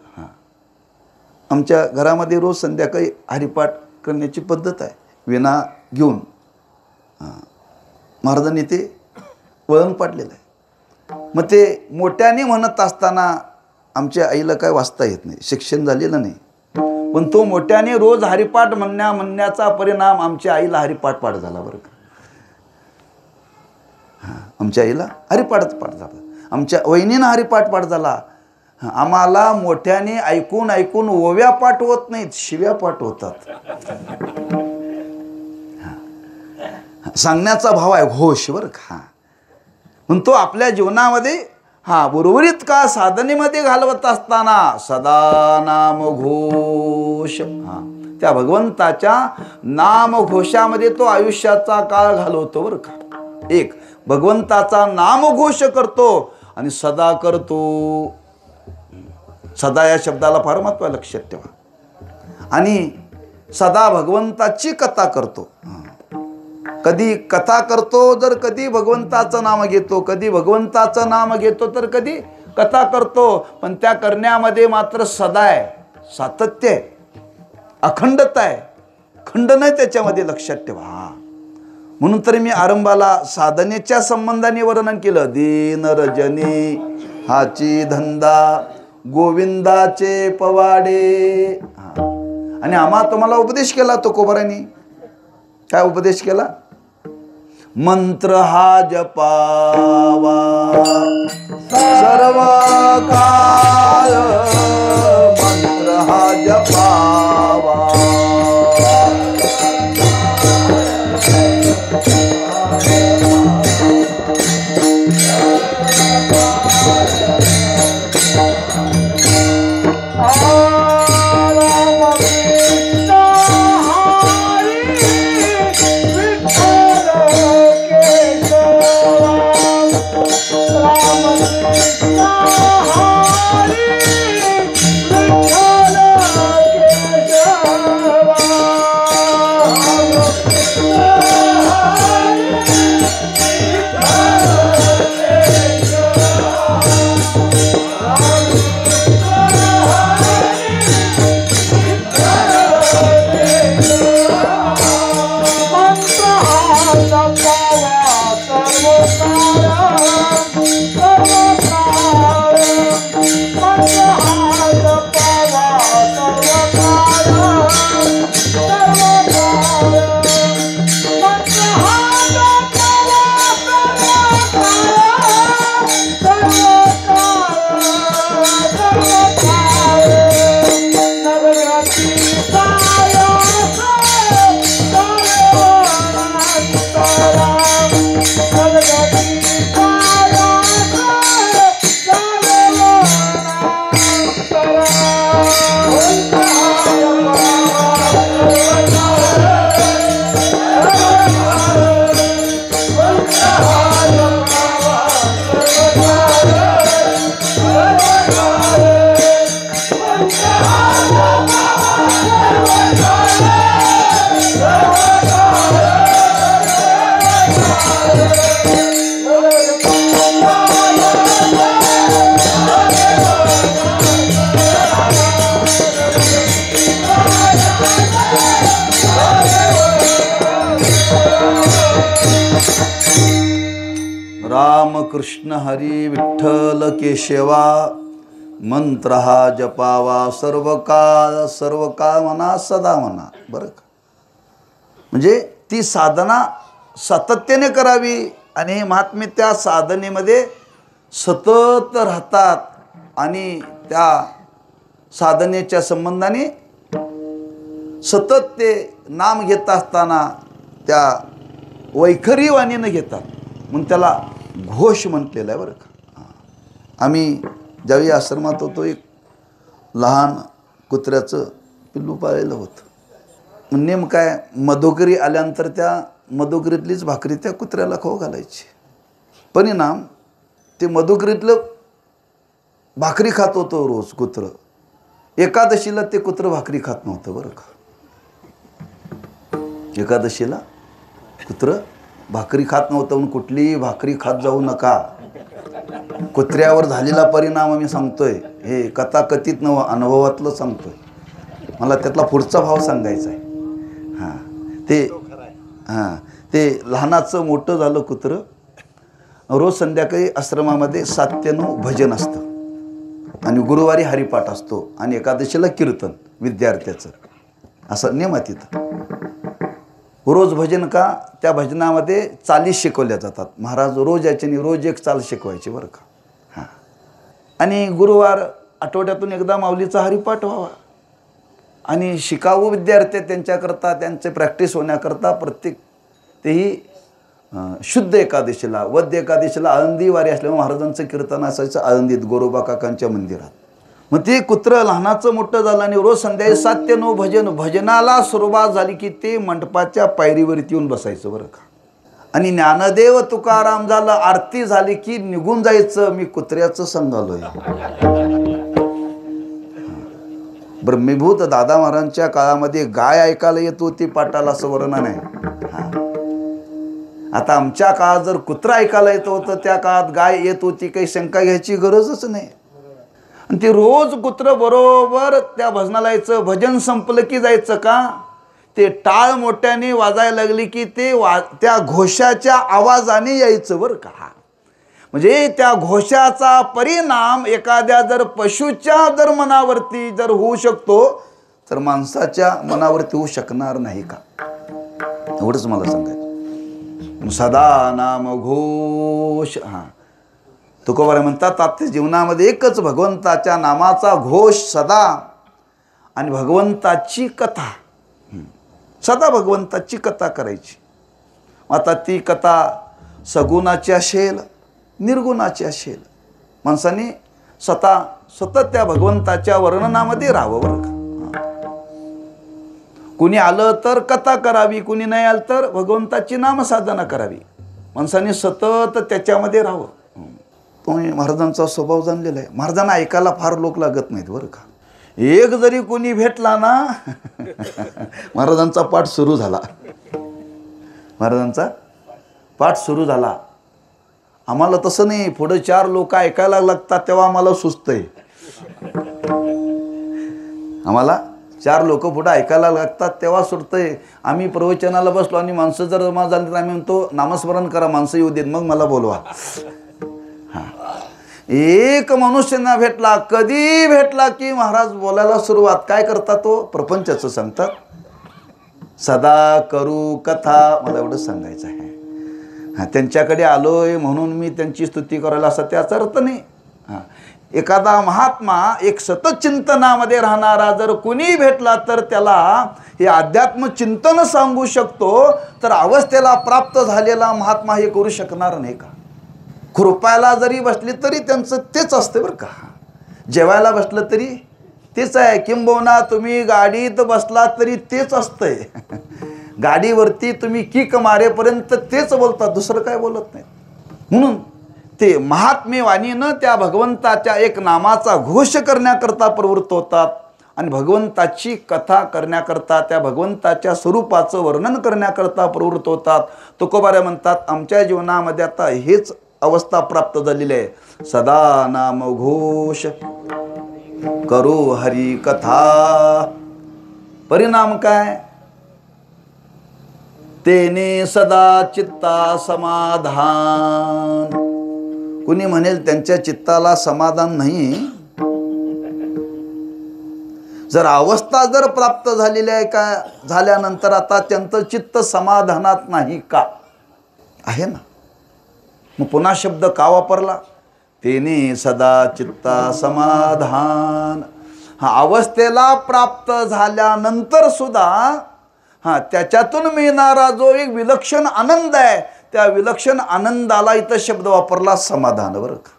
आमच्या घरामध्ये रोज संध्याकाळी हरिपाठ करण्याची पद्धत आहे. विणा घेऊन महाराजांनी ते वळण पाडलेलं आहे. मग ते मोठ्याने म्हणत असताना आमच्या आईला काय वाचता येत नाही, शिक्षण झालेलं नाही, पण तो मोठ्याने रोज हरिपाठ म्हणण्याचा परिणाम आमच्या आईला हरिपाठ पाठ झाला बरं का. आमच्या आईला हरिपाठच पाठ झाला. आमच्या वहिनीनं हरिपाठ पाठ झाला. आम्हाला मोठ्याने ऐकून ऐकून ओव्या पाठ होत नाहीत, शिव्या पाठ होतात. सांगण्याचा भाव आहे घोष बरं का. पण तो आपल्या जीवनामध्ये उर्वरित का साधनेमध्ये घालवत असताना सदा नाम घोष, त्या भगवंताच्या नामघोषामध्ये तो आयुष्याचा काळ घालवतो बरं का. एक भगवंताचा नामघोष करतो आणि सदा करतो. सदा या शब्दाला फार महत्त्व आहे, लक्षात ठेवा. आणि सदा भगवंताची कथा करतो. कधी कथा करतो, जर कधी भगवंताचं नाम घेतो, कधी भगवंताचं नाम घेतो तर कधी कथा करतो. पण त्या करण्यामध्ये मात्र सदा आहे, सातत्य आहे, अखंडता आहे, खंड नाही त्याच्यामध्ये, लक्षात ठेवा. म्हणून तर मी आरंभाला साधनेच्या संबंधाने वर्णन केलं. दीन रजनी हाची धंदा गोविंदाचे पवाडे. आणि तुम्हाला उपदेश केला तो कोबराने. काय उपदेश केला? मंत्र हा जपावा सर्व काळ, मंत्र हा जपावा. Bye. राम कृष्ण हरी विठ्ठल केशवा मंत्र हा जपावा सर्व काळ म्हणा सदा म्हणा. बरं का, म्हणजे ती साधना सातत्याने करावी आणि हे महात्मे त्या साधनेमध्ये सतत राहतात आणि त्या साधनेच्या संबंधाने सतत ते नाम घेत असताना त्या वैखरीवाणीनं घेतात, म्हणून त्याला घोष म्हटलेलं आहे. बरं का, आम्ही ज्यावेळी आश्रमात होतो एक लहान कुत्र्याचं पिल्लू पाळलेलं होतं. नेम काय मधुकरी आल्यानंतर त्या मधुकरीतलीच भाकरी त्या कुत्र्याला खाऊ घालायची. परिणाम ते मधुकरीतलं भाकरी खात होतं रोज कुत्रं. एकादशीला ते कुत्रं भाकरी खात नव्हतं. बरं का, एकादशीला कुत्रं भाकरी खात नव्हतं. म्हणून कुठलीही भाकरी खात जाऊ नका. कुत्र्यावर झालेला परिणाम आम्ही सांगतोय, हे कथाकथित नव अनुभवातलं सांगतोय. मला त्यातला पुढचा भाव सांगायचा आहे. ते लहानाचं मोठं झालं कुत्रं. रोज संध्याकाळी आश्रमामध्ये 7 ते 9 भजन असतं आणि गुरुवारी हरिपाठ असतो आणि एकादशीला कीर्तन विद्यार्थ्याचं, असं नियम आहे तिथं. रोज भजन का, त्या भजनामध्ये चाली शिकवल्या जातात. महाराज रोज याच्याने रोज एक चाल शिकवायची. बरं का, हां. आणि गुरुवार आठवड्यातून एकदा माऊलीचा हरिपाठ व्हावा आणि शिकाऊ विद्यार्थी त्यांच्याकरता त्यांचे प्रॅक्टिस होण्याकरता प्रत्येक तेही शुद्ध एकादशीला वद्य एकादशीला आळंदी वारी असल्यामुळे महाराजांचं कीर्तन असायचं आळंदीत गोरोबा काकांच्या मंदिरात. मग ते कुत्रं लहानाचं मोठं झालं आणि रोज संध्याकाळी 7 ते 9 भजनाला सुरुवात झाली की ते मंडपाच्या पायरीवरती येऊन बसायचं. बरं का, आणि ज्ञानदेव तुकाराम झालं, आरती झाली की निघून जायचं. मी कुत्र्याचं संघालोय. ब्रह्मीभूत दादा महाराजांच्या काळामध्ये गाय ऐकायला येत होती पाटाला, असं वर्णन आहे. आता आमच्या काळात जर कुत्रा ऐकायला येत होतं, त्या काळात गाय येत होती, काही शंका घ्यायची गरजच नाही. आणि ते रोज कुत्र बरोबर त्या भजनाला यायचं. भजन संपलं की जायचं का, ते टाळ मोठ्याने वाजायला लागली की ते त्या घोषाच्या आवाजाने यायचं. बरं का, म्हणजे त्या घोषाचा परिणाम एखाद्या जर पशुच्या जर मनावरती जर होऊ शकतो तर माणसाच्या मनावरती होऊ शकणार नाही का, एवढंच मला सांगायचं. सदा नाम घोष. हां, तुकोबाराय म्हणतात आपल्या जीवनामध्ये एकच भगवंताच्या नामाचा घोष सदा आणि भगवंताची कथा, सदा भगवंताची कथा करायची. आता ती कथा सगुणाची असेल निर्गुणाची असेल, माणसाने सतत त्या भगवंताच्या वर्णनामध्ये राहावं. बरं का, कुणी आलं तर कथा करावी, कुणी नाही आलं तर भगवंताची नामसाधना करावी. माणसाने सतत त्याच्यामध्ये राहावं. तुम्ही महाराजांचा स्वभाव जाणलेला आहे. महाराजांना ऐकायला फार लोक लागत नाहीत. बरं का, एक जरी कोणी भेटला ना महाराजांचा पाठ सुरू झाला. महाराजांचा पाठ सुरू झाला. आम्हाला तसं नाही, पुढे 4 लोक ऐकायला लागतात तेव्हा आम्हाला सुचतंय. आम्हाला 4 लोक पुढे ऐकायला लागतात तेव्हा सुटतंय. आम्ही प्रवचनाला बसलो आणि माणसं जर जमा झाली तर आम्ही म्हणतो नामस्मरण करा, माणसं येऊ देत, मग मला बोलवा. हां, एक मनुष्य ना भेटला, कधी भेटला की महाराज बोलायला सुरुवात काय करतात, तो प्रपंचाचं सांगतात. सदा करू कथा, मला एवढंच सांगायचं आहे. हां, त्यांच्याकडे आलोय म्हणून मी त्यांची स्तुती करायला असा त्याचा अर्थ नाही. हां, एखादा महात्मा एक सतत चिंतनामध्ये राहणारा जर कुणी भेटला तर त्याला हे अध्यात्म चिंतन सांगू शकतो, तर अवस्थेला प्राप्त झालेला महात्मा हे करू शकणार नाही का. खुरपायला जरी बसली तरी त्यांचं तेच असतं. बरं का, जेवायला बसलं तरी तेच आहे. किंबहुना तुम्ही गाडीत बसला तरी तेच असतंय. गाडीवरती तुम्ही किक मारेपर्यंत तेच बोलतात, दुसरं काय बोलत नाही. म्हणून ते महात्मे वाणीनं त्या भगवंताच्या एक नामाचा घोष करण्याकरता प्रवृत्त होतात आणि भगवंताची कथा करण्याकरता, त्या भगवंताच्या स्वरूपाचं वर्णन करण्याकरता प्रवृत्त होतात. तुकोबाराय म्हणतात आमच्या जीवनामध्ये आता हेच अवस्था प्राप्त झालेली आहे. सदा नाम घोष करू हरी कथा. परिणाम काय, तेने सदा चित्ता समाधान. कुणी म्हणेल त्यांच्या चित्ताला समाधान नाही. जर अवस्था जर प्राप्त झालेली आहे का, झाल्यानंतर आता त्यांचं चित्त समाधानात नाही का? आहे ना. मग पुन्हा शब्द का वापरला? तेने सदा चित्ता समाधान. हा, अवस्थेला प्राप्त झाल्यानंतर सुद्धा त्याच्यातून मिळणारा जो एक विलक्षण आनंद आहे, त्या विलक्षण आनंदाला इथं शब्द वापरला समाधान. बरं का.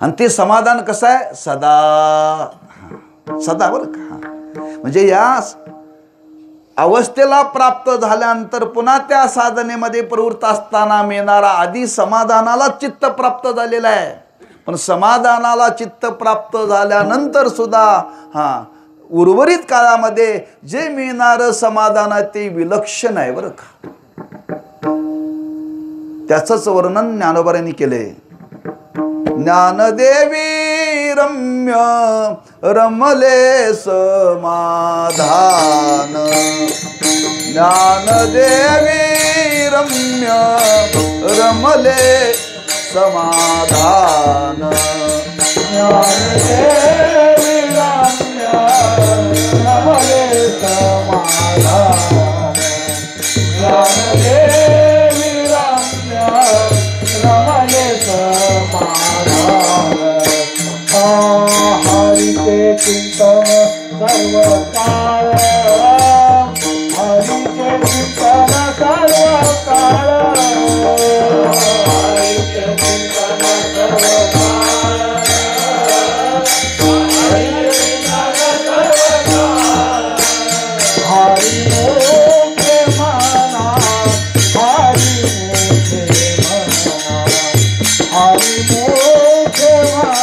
आणि ते समाधान कसं आहे? सदा. सदा. बरं का. म्हणजे या अवस्थेला प्राप्त झाल्यानंतर पुन्हा त्या साधनेमध्ये प्रवृत्त असताना मिळणारा आधी समाधानाला चित्त प्राप्त झालेला आहे. पण समाधानाला चित्त प्राप्त झाल्यानंतर सुद्धा उर्वरित काळामध्ये जे मिळणारं समाधान आहे ते विलक्षण आहे. बरं का. त्याचंच वर्णन ज्ञानोबांनी केले. ज्ञानदेवी रम्य रमले समाधान. ज्ञानदेवी रम्य रमले समाधान. ज्ञानदेवी रम्य रमले समाधान. ज्ञानदेवी रम्य रमले समाधान. हरिचे चिंतन सर्व काळ. हरिचे चिंतन सर्व काळ. हरिचे चिंतन सर्व काळ. हरि मुखे मना. हरि मुखे मना. हरि मुखे मना.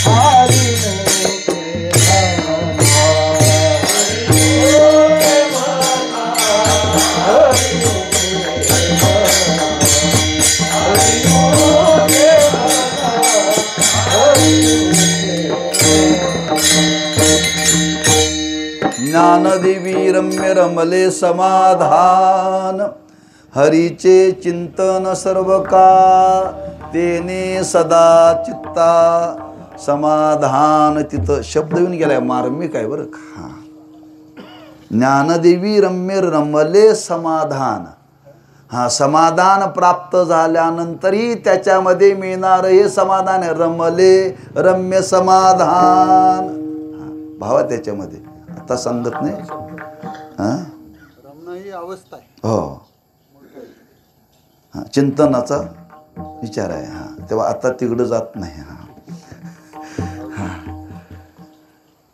हरि मुखे मना. हरि मुखे मना. हरि मुखे मना. हरि मुखे मना. हरि ज्ञानदेवी रम्य रमले समाधान. हरीचे चिंतन सर्व काळ. तेने सदा चित्ता समाधान. तिथं शब्द येऊन गेलाय, मार्मिक आहे बरं का. ज्ञानदेवी रम्य रमले समाधान. समाधान प्राप्त झाल्यानंतरही त्याच्यामध्ये मिळणार हे समाधान आहे. रमले रम्य समाधान. भावा त्याच्यामध्ये आता सांगत नाही. रमण ही अवस्था आहे. हो. चिंतनाचा विचार आहे. तेव्हा आता तिकडं जात नाही.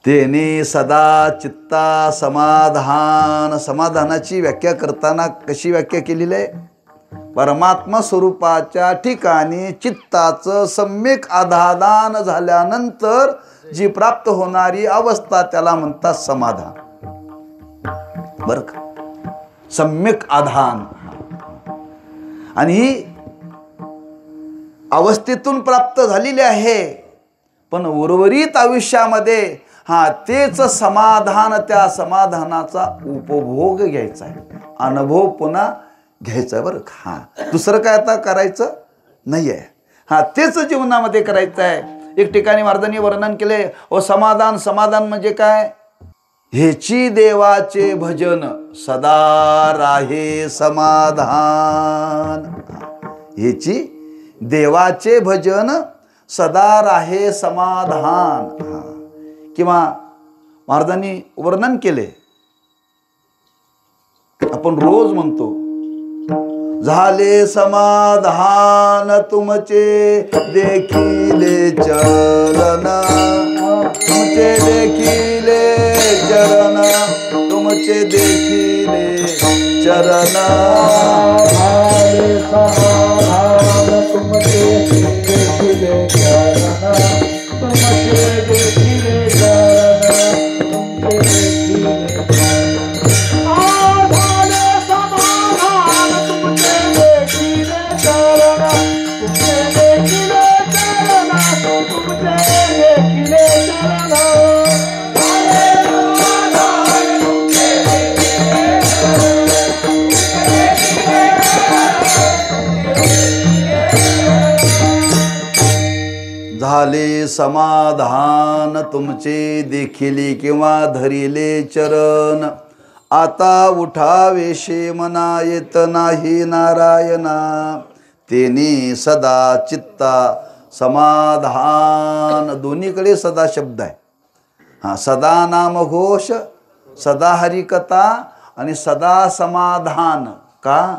तेने सदा चित्ता समाधान. समाधानाची व्याख्या करताना कशी व्याख्या केलेली आहे? परमात्मा स्वरूपाच्या ठिकाणी चित्ताचं सम्यक आधान झाल्यानंतर जी प्राप्त होणारी अवस्था त्याला म्हणतात समाधान. बरं का. सम्यक आधान. आणि ही अवस्थेतून प्राप्त झालेली आहे. पण उर्वरित आयुष्यामध्ये तेच समाधान, त्या समाधानाचा उपभोग घ्यायचा आहे, अनुभव पुन्हा घ्यायचा आहे. बरं का. दुसरं काय आता करायचं नाही आहे. तेच जीवनामध्ये करायचं आहे. एक ठिकाणी महाराजांनी वर्णन केले, ओ समाधान. समाधान म्हणजे काय? हेची देवाचे भजन सदा राहे समाधान. हेची देवाचे भजन सदा राहे समाधान. किंवा महाराजांनी वर्णन केले, आपण रोज म्हणतो, झाले समाधान तुमचे देखिले चरण. तुमचे देखिले चरण. तुमचे देखिले चरण. झाले समाधान तुमचे देखिले चरण. तुमचे देखिले चरण. तुमचे देखिले झाले समाधान तुमचे देखिले किंवा धरिले चरण आता उठावेशे मना येत नाही नारायणा तेने सदा चित्ता समाधान दोन्हीकडे सदा शब्द आहे हां सदा नामघोष सदा हरिकथा आणि सदा समाधान का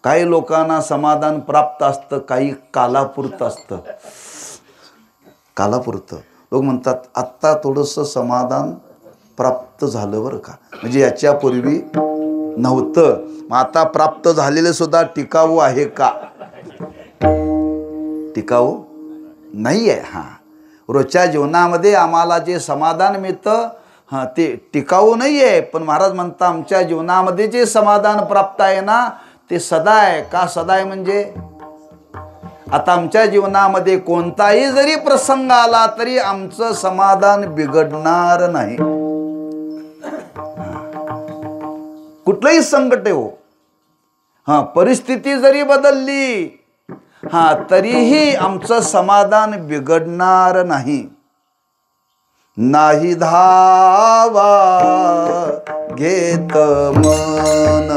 काही लोकांना समाधान प्राप्त असतं काही कालापुरतं असतं कालापुरतं लोक म्हणतात आत्ता थोडंसं समाधान प्राप्त झालं बरं का म्हणजे याच्यापूर्वी नव्हतं मग आता प्राप्त झालेलं सुद्धा टिकाऊ आहे का टिकाऊ नाही आहे हां रोजच्या जीवनामध्ये आम्हाला जे समाधान मिळतं हां ते टिकाऊ नाही आहे पण महाराज म्हणता आमच्या जीवनामध्ये जे समाधान प्राप्त आहे ना ते सदा आहे का सदा आहे म्हणजे आता आमच्या जीवनामध्ये कोणताही जरी प्रसंग आला तरी आमचं समाधान बिघडणार नाही कुठलंही संकट हो हां परिस्थिती जरी बदलली हां तरीही आमचं समाधान बिघडणार नाही नाही धावा घेत मन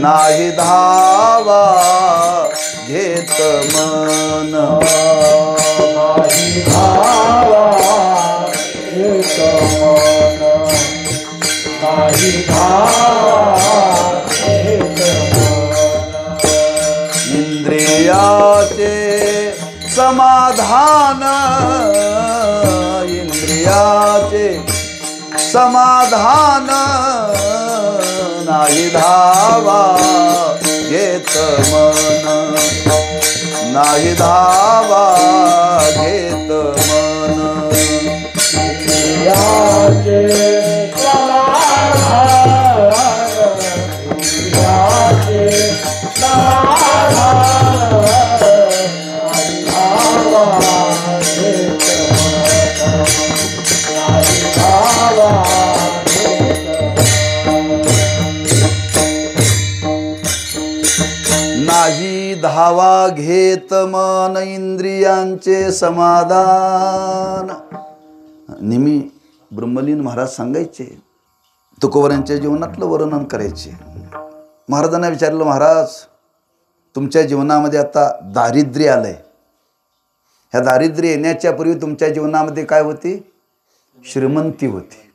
नाही धावा घेत मन नाही धावा घेत मन नाही धावा घेत मन इंद्रियाचे समाधान इंद्रियाचे समाधान नाही धावा घेत मन नाही धावा घेत मन याचे समाधान याचे समाधान नाही धावा घेत मन नाही धावा नाही धावा घेत मन इंद्रियांचे समाधान नेहमी ब्रह्मलीन महाराज सांगायचे तुकोबरांच्या जीवनातलं वर्णन करायचे महाराजांना विचारलं महाराज तुमच्या जीवनामध्ये आता दारिद्र्य आलंय ह्या दारिद्र्य येण्याच्या पूर्वी तुमच्या जीवनामध्ये काय होती श्रीमंती होती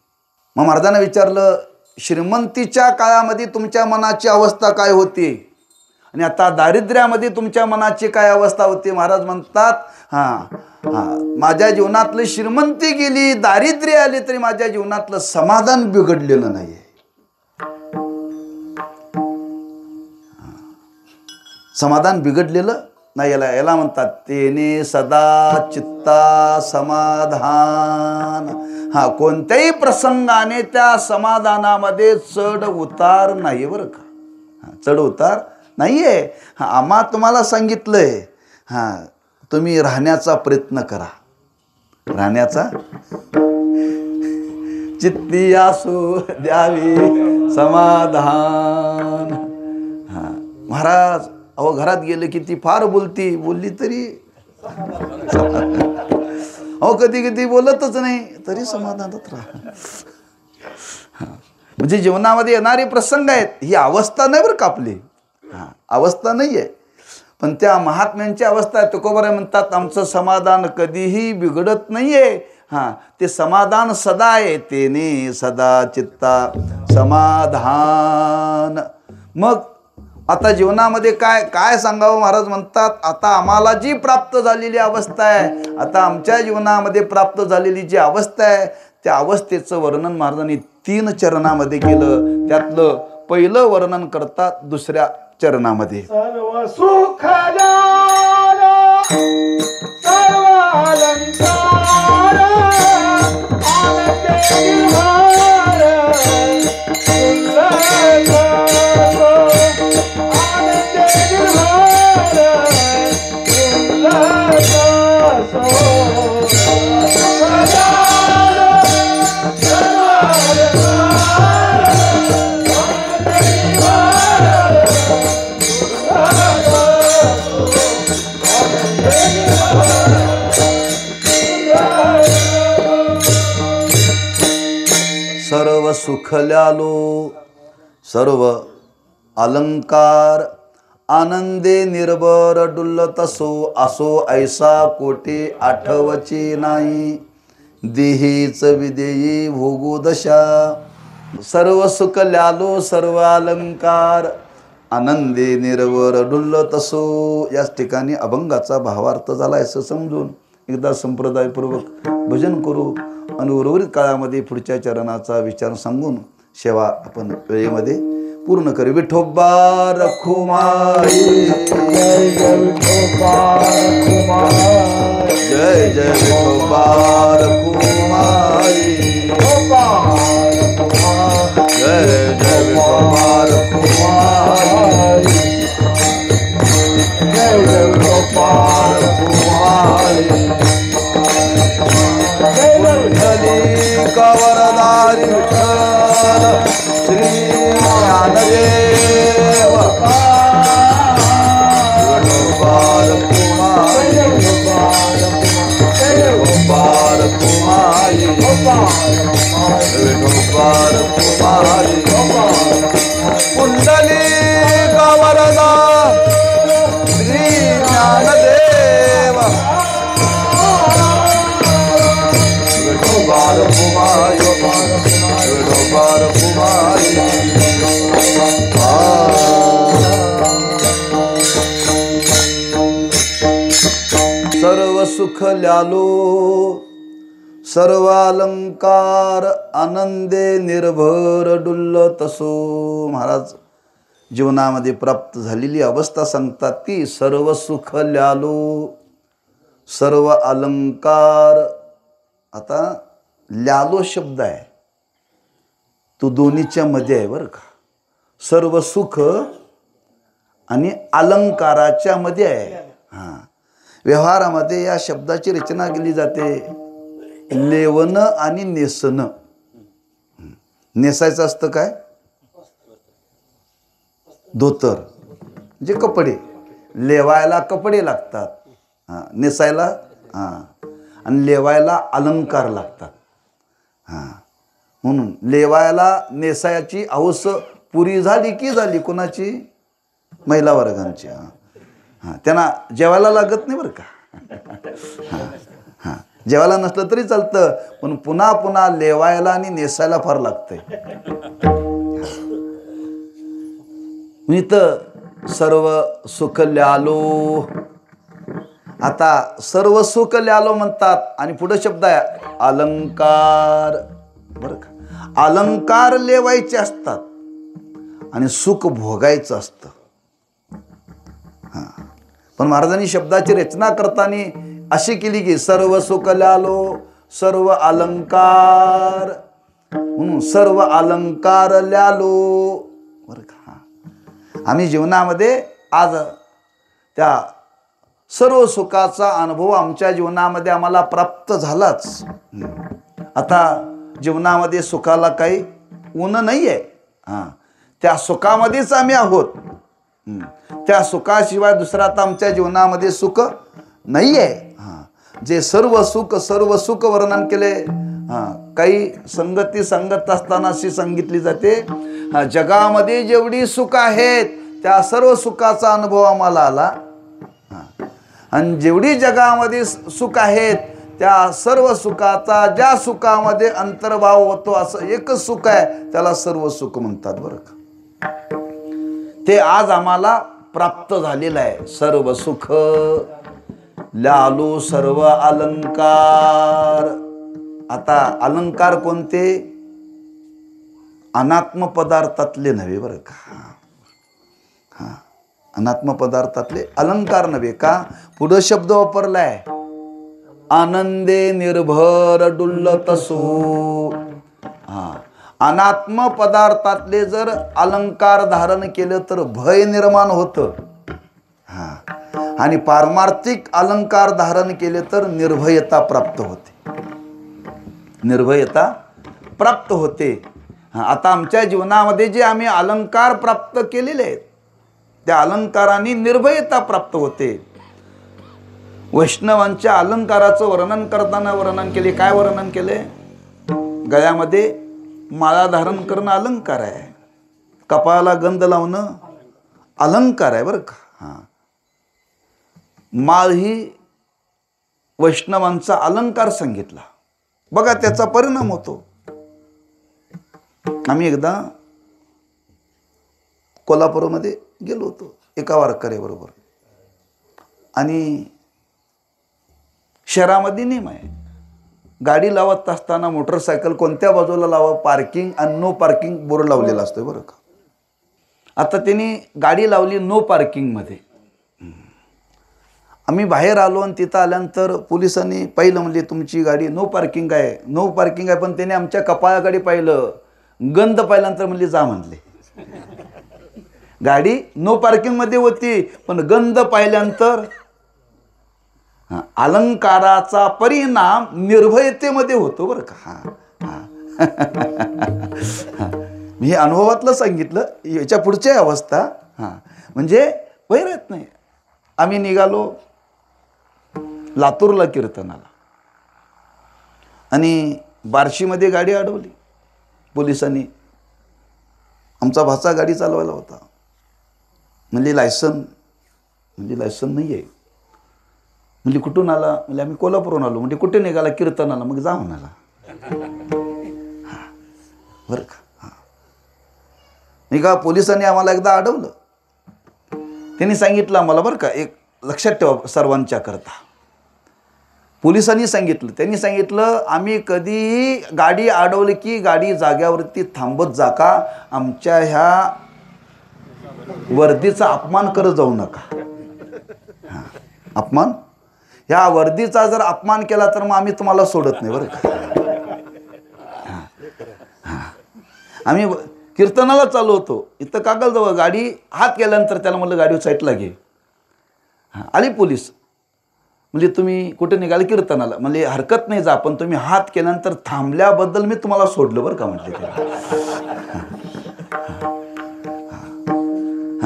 मग महाराजांना विचारलं श्रीमंतीच्या काळामध्ये तुमच्या मनाची अवस्था काय होती आणि आता दारिद्र्यामध्ये तुमच्या मनाची काय अवस्था होती महाराज म्हणतात माझ्या जीवनातलं श्रीमंती गेली दारिद्र्य आले तरी माझ्या जीवनातलं समाधान बिघडलेलं नाही समाधान बिघडलेलं नाही याला म्हणतात तेने सदा चित्ता समाधान कोणत्याही प्रसंगाने त्या समाधानामध्ये चढ उतार नाही बरं का चढ उतार नाहीये आम्हा तुम्हाला सांगितलंय तुम्ही राहण्याचा प्रयत्न करा राहण्याचा चित्ती असू द्यावी समाधान महाराज अहो घरात गेले की ती फार बोलली तरी अहो कधी बोलतच नाही तरी समाधानात राहा म्हणजे जीवनामध्ये येणारे प्रसंग आहेत ही अवस्था नाही बरं का आपली अवस्था नाही आहे पण त्या महात्म्यांची अवस्था आहे तुकोबराय म्हणतात आमचं समाधान कधीही बिघडत नाही आहे ते समाधान सदा आहे तेने सदा चित्ता समाधान मग आता जीवनामध्ये काय सांगावं महाराज म्हणतात आता आम्हाला जी प्राप्त झालेली अवस्था आहे आता आमच्या जीवनामध्ये प्राप्त झालेली जी अवस्था आहे त्या अवस्थेचं वर्णन महाराजांनी 3 चरणामध्ये केलं त्यातलं पहिलं वर्णन करतात दुसऱ्या चरणामध्ये सर्व सुख ज्ञान सर्व अलंकार आनंदे निर्भर उल्लास आनंदे निर्भर उल्लास सुखल्यालो सर्व अलंकार आनंदे निर्भर डुल्लतसो असो ऐसा कोटी आठवची नाही देहीच विदेयी भोगू दशा सर्व सुखल्यालो सर्व अलंकार आनंदे निर्भर डुल्लतसो. याच ठिकाणी अभंगाचा भावार्थ झाला असं समजून एकदा संप्रदायपूर्वक भजन करू आणि उर्वरित काळामध्ये पुढच्या चरणाचा विचार सांगून सेवा आपण वेळेमध्ये पूर्ण करू. विठोबा रखुमाई जय जय विठोबा रखुमाई जय जय विठोबा रखुमाई जय जय विठोबा रखुमाई कवरदारी विठ्ठल श्री ज्ञानदेव विठोबार कुमारी विठोबार कुमारी विठोबार कुमारी कुंडली कवरदा श्री ज्ञानदेव विठोबार कुमारी विठोबार कुमारी. सर्व सुख ल्यालो सर्व अलंकार आनंदे निर्भर डुल्लतसो. महाराज जीवनामध्ये प्राप्त झालेली अवस्था सांगतात ती सर्व सुख ल्यालो सर्व अलंकार. आता ल्यालो शब्द आहे तो दोन्हीच्या मध्ये आहे बरं का. सर्व सुख आणि अलंकाराच्या मध्ये आहे. हां, व्यवहारामध्ये या शब्दाची रचना केली जाते लेवन आणि नेसन. नेसायचं असतं काय धोतर म्हणजे कपडे, लेवायला कपडे लागतात, हां नेसायला हां, आणि लेवायला अलंकार लागतात. हां, म्हणून लेवायला नेसायाची हौस पुरी झाली की झाली कोणाची महिला वर्गांची. हां हां, त्यांना जेवायला लागत नाही बरं का. हां हां, जेवायला नसलं तरी चालतं पण पुन्हा पुन्हा लेवायला आणि नेसायला फार लागतंय. इथं सर्व सुख ल्यालो. आता सर्व सुख ल्यालो म्हणतात आणि पुढे शब्द आहे अलंकार बरं का. अलंकार लेवायचे असतात आणि सुख भोगायचं असतं. हां, पण महाराजांनी शब्दाची रचना करताना अशी केली की सर्व सुख ल्यालो सर्व अलंकार म्हणून सर्व अलंकार ल्यालो बरं का. आम्ही जीवनामध्ये आज त्या सर्व सुखाचा अनुभव आमच्या जीवनामध्ये आम्हाला प्राप्त झालाच. आता जीवनामध्ये सुखाला काही ऊन नाही आहे. हां, त्या सुखामध्येच आम्ही आहोत. त्या सुखाशिवाय दुसरा आता आमच्या जीवनामध्ये सुख नाही आहे. हां, जे सर्व सुख वर्णन केले. हां, काही संगती सांगत असताना अशी सांगितली जाते जगामध्ये जेवढी सुख आहेत त्या सर्व सुखाचा अनुभव आम्हाला आला. आणि जेवढी जगामध्ये सुख आहेत त्या सर्व सुखाचा ज्या सुखामध्ये अंतर्भाव होतो असं एकच सुख आहे त्याला सर्व सुख म्हणतात बरं का. ते आज आम्हाला प्राप्त झालेलं आहे. सर्व सुख ल्यालो सर्व अलंकार. आता अलंकार कोणते अनात्म पदार्थातले नव्हे बरं का. हां, अनात्म पदार्थातले अलंकार नव्हे का. पुढे शब्द वापरलाय आनंदे निर्भर डुल्लतसो. हां, अनात्म पदार्थातले जर अलंकार धारण केलं तर भय निर्माण होतं. हां, आणि पारमार्थिक अलंकार धारण केले तर निर्भयता प्राप्त होते. निर्भयता प्राप्त होते. आता आमच्या जीवनामध्ये जे आम्ही अलंकार प्राप्त केलेले आहेत त्या अलंकाराने निर्भयता प्राप्त होते. वैष्णवांच्या अलंकाराचं वर्णन करताना वर्णन केले. काय वर्णन केले? गळ्यामध्ये माळा धारण करणं अलंकार आहे, कपाळाला गंध लावणं अलंकार आहे बरं का. हां, माळ ही वैष्णवांचा अलंकार सांगितला. बघा त्याचा परिणाम होतो. आम्ही एकदा कोल्हापूरमध्ये गेलो होतो एका वारकऱ्याबरोबर, आणि शहरामध्ये नियम आहे, गाडी लावत असताना मोटरसायकल कोणत्या बाजूला लावा, पार्किंग आणि नो पार्किंग बोर्ड लावलेला असतोय बरं का. आता त्यांनी गाडी लावली नो पार्किंगमध्ये. आम्ही बाहेर आलो आणि तिथं आल्यानंतर पोलिसांनी पाहिलं, म्हणजे तुमची गाडी नो पार्किंग आहे, नो पार्किंग आहे. पण त्याने आमच्या कपाळाकडे पाहिलं, गंध पाहिल्यानंतर म्हणले जा म्हणले. गाडी नो पार्किंगमध्ये होती पण गंध पाहिल्यानंतर अलंकाराचा परिणाम निर्भयतेमध्ये होतो बरं का. मी हे अनुभवातलं सांगितलं. याच्या पुढची अवस्था म्हणजे वैरत नाही. आम्ही निघालो लातूरला कीर्तनाला, आणि बार्शीमध्ये गाडी अडवली पोलिसांनी. आमचा भाचा गाडी चालवायला होता. म्हणजे लायसन नाही आहे. म्हणजे कुठून आला, म्हणजे आम्ही कोल्हापूरहून आलो. म्हणजे कुठे निघाला, कीर्तनाला. मग जा म्हणाला. बरं का. नाही का, पोलिसांनी आम्हाला एकदा अडवलं. त्यांनी सांगितलं आम्हाला बरं का, एक लक्षात ठेवा सर्वांच्या करता, पोलिसांनी सांगितलं, त्यांनी सांगितलं आम्ही कधीही गाडी अडवली की गाडी जाग्यावरती थांबत जा का, आमच्या ह्या वर्दीचा अपमान करत जाऊ नका. अपमान, ह्या वर्दीचा जर अपमान केला तर मग आम्ही तुम्हाला सोडत नाही बरं का. आम्ही कीर्तनाला चालू होतो, इथं कागलजवळ गाडी हात केल्यानंतर त्याला म्हणलं गाडी साईडला घे. आली पोलीस, म्हणजे तुम्ही कुठे निघाले, कीर्तनाला. म्हणजे हरकत नाही जा, पण तुम्ही हात केल्यानंतर थांबल्याबद्दल मी तुम्हाला सोडलं बरं का म्हटले.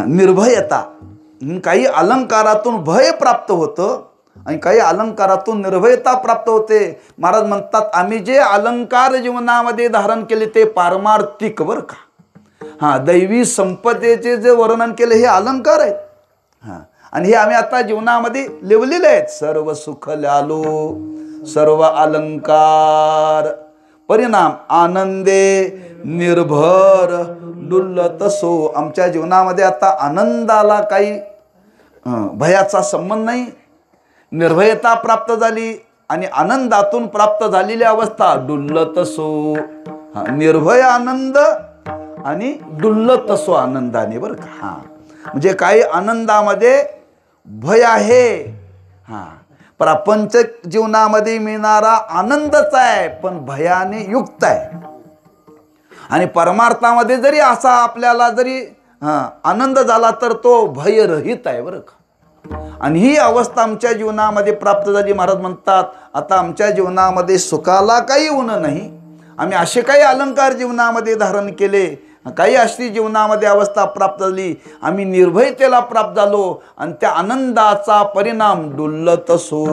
निर्भयता, काही अलंकारातून भय प्राप्त होतं आणि काही अलंकारातून निर्भयता प्राप्त होते. महाराज म्हणतात आम्ही जे अलंकार जीवनामध्ये धारण केले ते पारमार्थिक बरं का. दैवी संपदेचे जे वर्णन केले हे अलंकार आहेत. आणि हे आम्ही आता जीवनामध्ये लिवलेले आहेत. सर्व सुख ल्यालो सर्व अलंकार, परिणाम आनंदे निर्भर डुल्लतसो. आमच्या जीवनामध्ये आता आनंदाला काही भयाचा संबंध नाही. निर्भयता प्राप्त झाली आणि आनंदातून प्राप्त झालेली अवस्था डुल्लतसो. निर्भय आनंद आणि डुल्लतसो आनंदाने बरं का. म्हणजे काही आनंदामध्ये भय आहे. प्रापंचिक जीवनामध्ये मिळणारा आनंदच आहे पण भयाने युक्त आहे. आणि परमार्थामध्ये जरी असा आपल्याला जरी आनंद झाला तर तो भयरहित आहे बरं का. आणि ही अवस्था आमच्या जीवनामध्ये प्राप्त झाली. महाराज म्हणतात आता आमच्या जीवनामध्ये सुखाला काही उणं नाही. आम्ही असे काही अलंकार जीवनामध्ये धारण केले, काही अशी जीवनामध्ये अवस्था प्राप्त झाली, आम्ही निर्भयतेला प्राप्त झालो आणि त्या आनंदाचा परिणाम डुल्लतसो.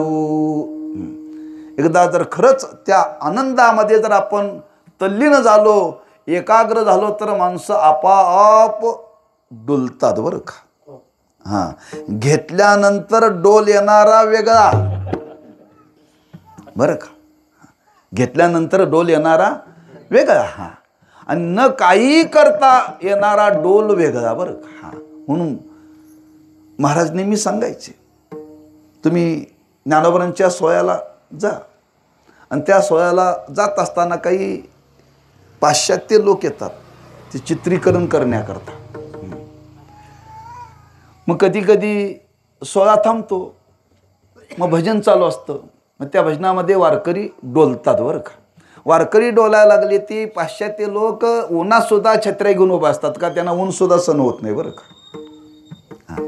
एकदा जर खरंच त्या आनंदामध्ये जर आपण तल्लीन झालो, एकाग्र झालो तर माणसं आपोआप डुलतात बरं का. घेतल्यानंतर डोल येणारा वेगळा बरं का. घेतल्यानंतर डोल येणारा वेगळा आणि न काही करता येणारा डोल वेगळा बरं का. म्हणून महाराज नेहमी सांगायचे तुम्ही ज्ञानोबरांच्या सोहळ्याला जा, आणि त्या सोहळ्याला जात असताना काही पाश्चात्य लोक येतात ते चित्रीकरण करण्याकरता. मग कधी कधी सोहळा थांबतो, मग भजन चालू असतं, मग त्या भजनामध्ये वारकरी डोलतात बरं का. वारकरी डोलायला लागले ती पाश्चात्य लोक उन्हात सुद्धा छत्र्या घेऊन उभा असतात का, त्यांना ऊन सुद्धा सहन होत नाही बरं का.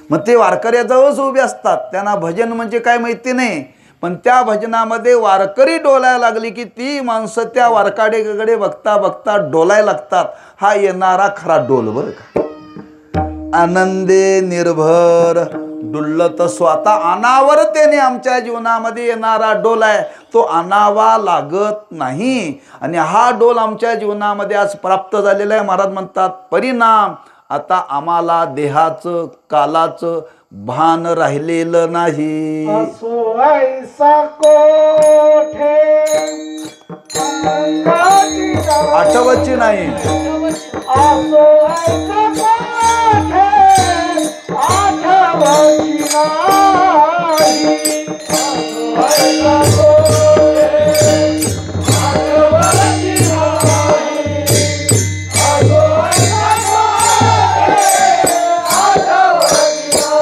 मग ते वारकऱ्याजवळच उभे असतात, त्यांना भजन म्हणजे काय माहिती नाही. पण त्या भजनामध्ये वारकरी डोलायला लागली की ती माणसं त्या वारकाडेकडे बघता बघता डोलायला लागतात. हा येणारा खरा डोल बरं का. आनंदे निर्भर डुल्लत स्वतः अनावरतेने आमच्या जीवनामध्ये येणारा डोल आहे तो आणावा लागत नाही. आणि हा डोल आमच्या जीवनामध्ये आज प्राप्त झालेला आहे. महाराज म्हणतात परिणाम आता आम्हाला देहाचं कालाचं भान राहिलेलं नाही. असो ऐसा कोठे अंगाची गावा. आठवची नाही. असो ऐसा कोठे आठवची नाही. असो ऐसा कोठे आठवची नाही. असो ऐसा कोठे आठवची नाही.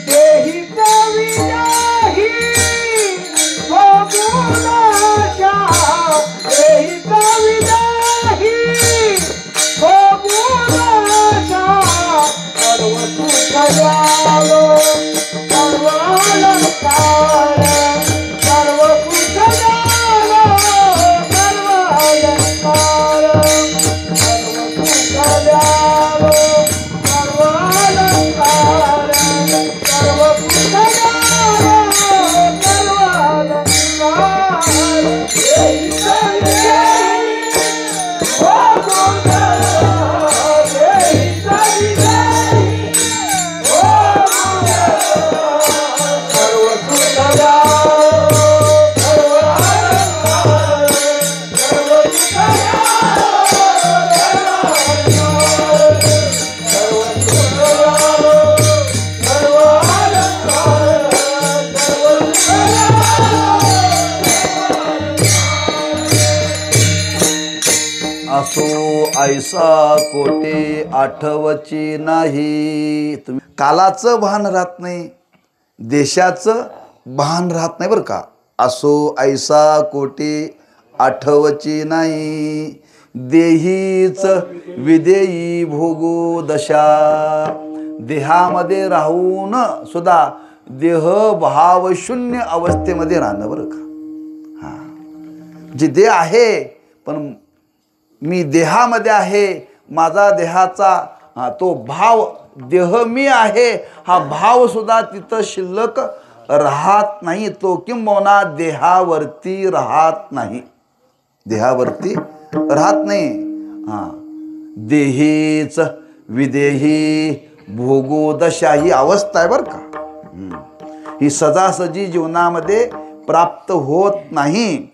देहीचा विदाही भोगुनाशा. देहीचा विदाही भोगुनाशा. सर्व सुख जालो सर्व अलंकार. सर्व सुख जालो सर्व अलंकार. सर्व सुख जालो सर्व अलंकार. सर्व सुख जालो सर्व अलंकार. देहीचा विदाही भोगुनाशा. देहीचा विदाही भोगुनाशा. सर्व सुख जालो सर्व अलंकार. सर्व सुख जालो सर्व अलंकार. सर्व सुख जालो सर्व अलंकार. सर्व सुख असो ऐसा कोटे आठवची नाही. तुम्ही कालाचं भान राहत नाही, देशाचं भान राहत नाही बरं का. असो ऐसा कोटे आठवची नाही. देहीच विदेयी भोगो दशा. देहामध्ये राहून सुद्धा देह भावशून्य अवस्थेमध्ये राहणं बरं का. हा जे देह आहे पण मी देहामध्ये आहे. माझा देहाचा तो भाव देह मी आहे हा भाव सुद्धा तिथं शिल्लक राहत नाही. तो किंबहुना देहावरती राहत नाही. देहावरती राहत नाही. देहीच विदेही भोगो दशा ही अवस्था आहे बरं का. ही सजासजी जीवनामध्ये प्राप्त होत नाही.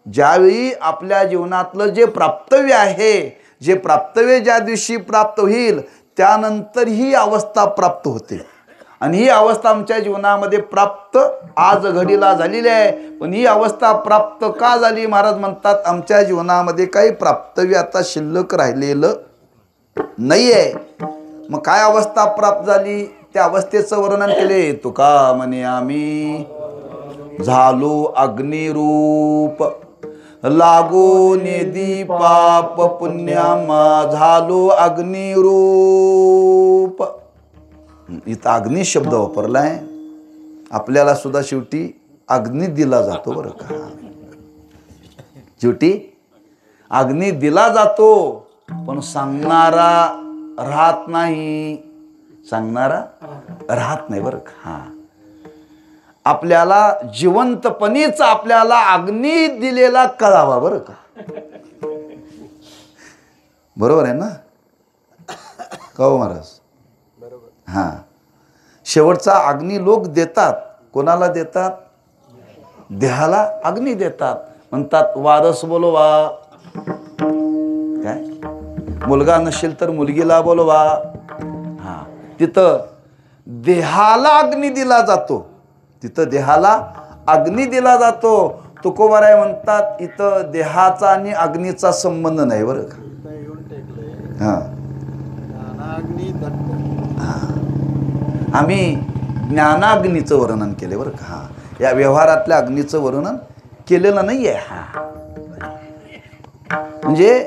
ज्यावेळी आपल्या जीवनातलं जे प्राप्तव्य आहे, जे प्राप्तव्य ज्या दिवशी प्राप्त होईल त्यानंतर ही अवस्था प्राप्त होते. आणि ही अवस्था आमच्या जीवनामध्ये प्राप्त आज घडीला झालेली आहे. पण ही अवस्था प्राप्त का झाली? महाराज म्हणतात आमच्या जीवनामध्ये काही प्राप्तव्य आता शिल्लक राहिलेलं नाही आहे. मग काय अवस्था प्राप्त झाली त्या अवस्थेचं वर्णन केले. तुका म्हणे आम्ही झालो अग्निरूप लागो नेदी पाप पुण्यामा. झालो अग्निरूप. इथं अग्नी शब्द वापरलाय. आपल्याला सुद्धा शेवटी अग्नी दिला जातो बरं का. शेवटी अग्नी दिला जातो पण सांगणारा राहत नाही. सांगणारा राहत नाही बरं का. आपल्याला जिवंतपणीच आपल्याला अग्नी दिलेला कळावा बरं का. बरोबर आहे ना का हो महाराज? हां शेवटचा अग्नी लोक देतात. कोणाला देतात? देहाला अग्नी देतात. म्हणतात वारस बोलवा. काय मुलगा नसेल तर मुलगीला बोलवा. हां तिथं देहाला अग्नी दिला जातो. तिथं देहाला अग्नी दिला जातो. तुकोबाराय म्हणतात इथं देहाचा आणि अग्नीचा संबंध नाही बरं का. हां आम्ही ज्ञानाग्नीचं वर्णन केले बरं का. हां या व्यवहारातल्या अग्नीचं वर्णन केलेलं नाही आहे. हां म्हणजे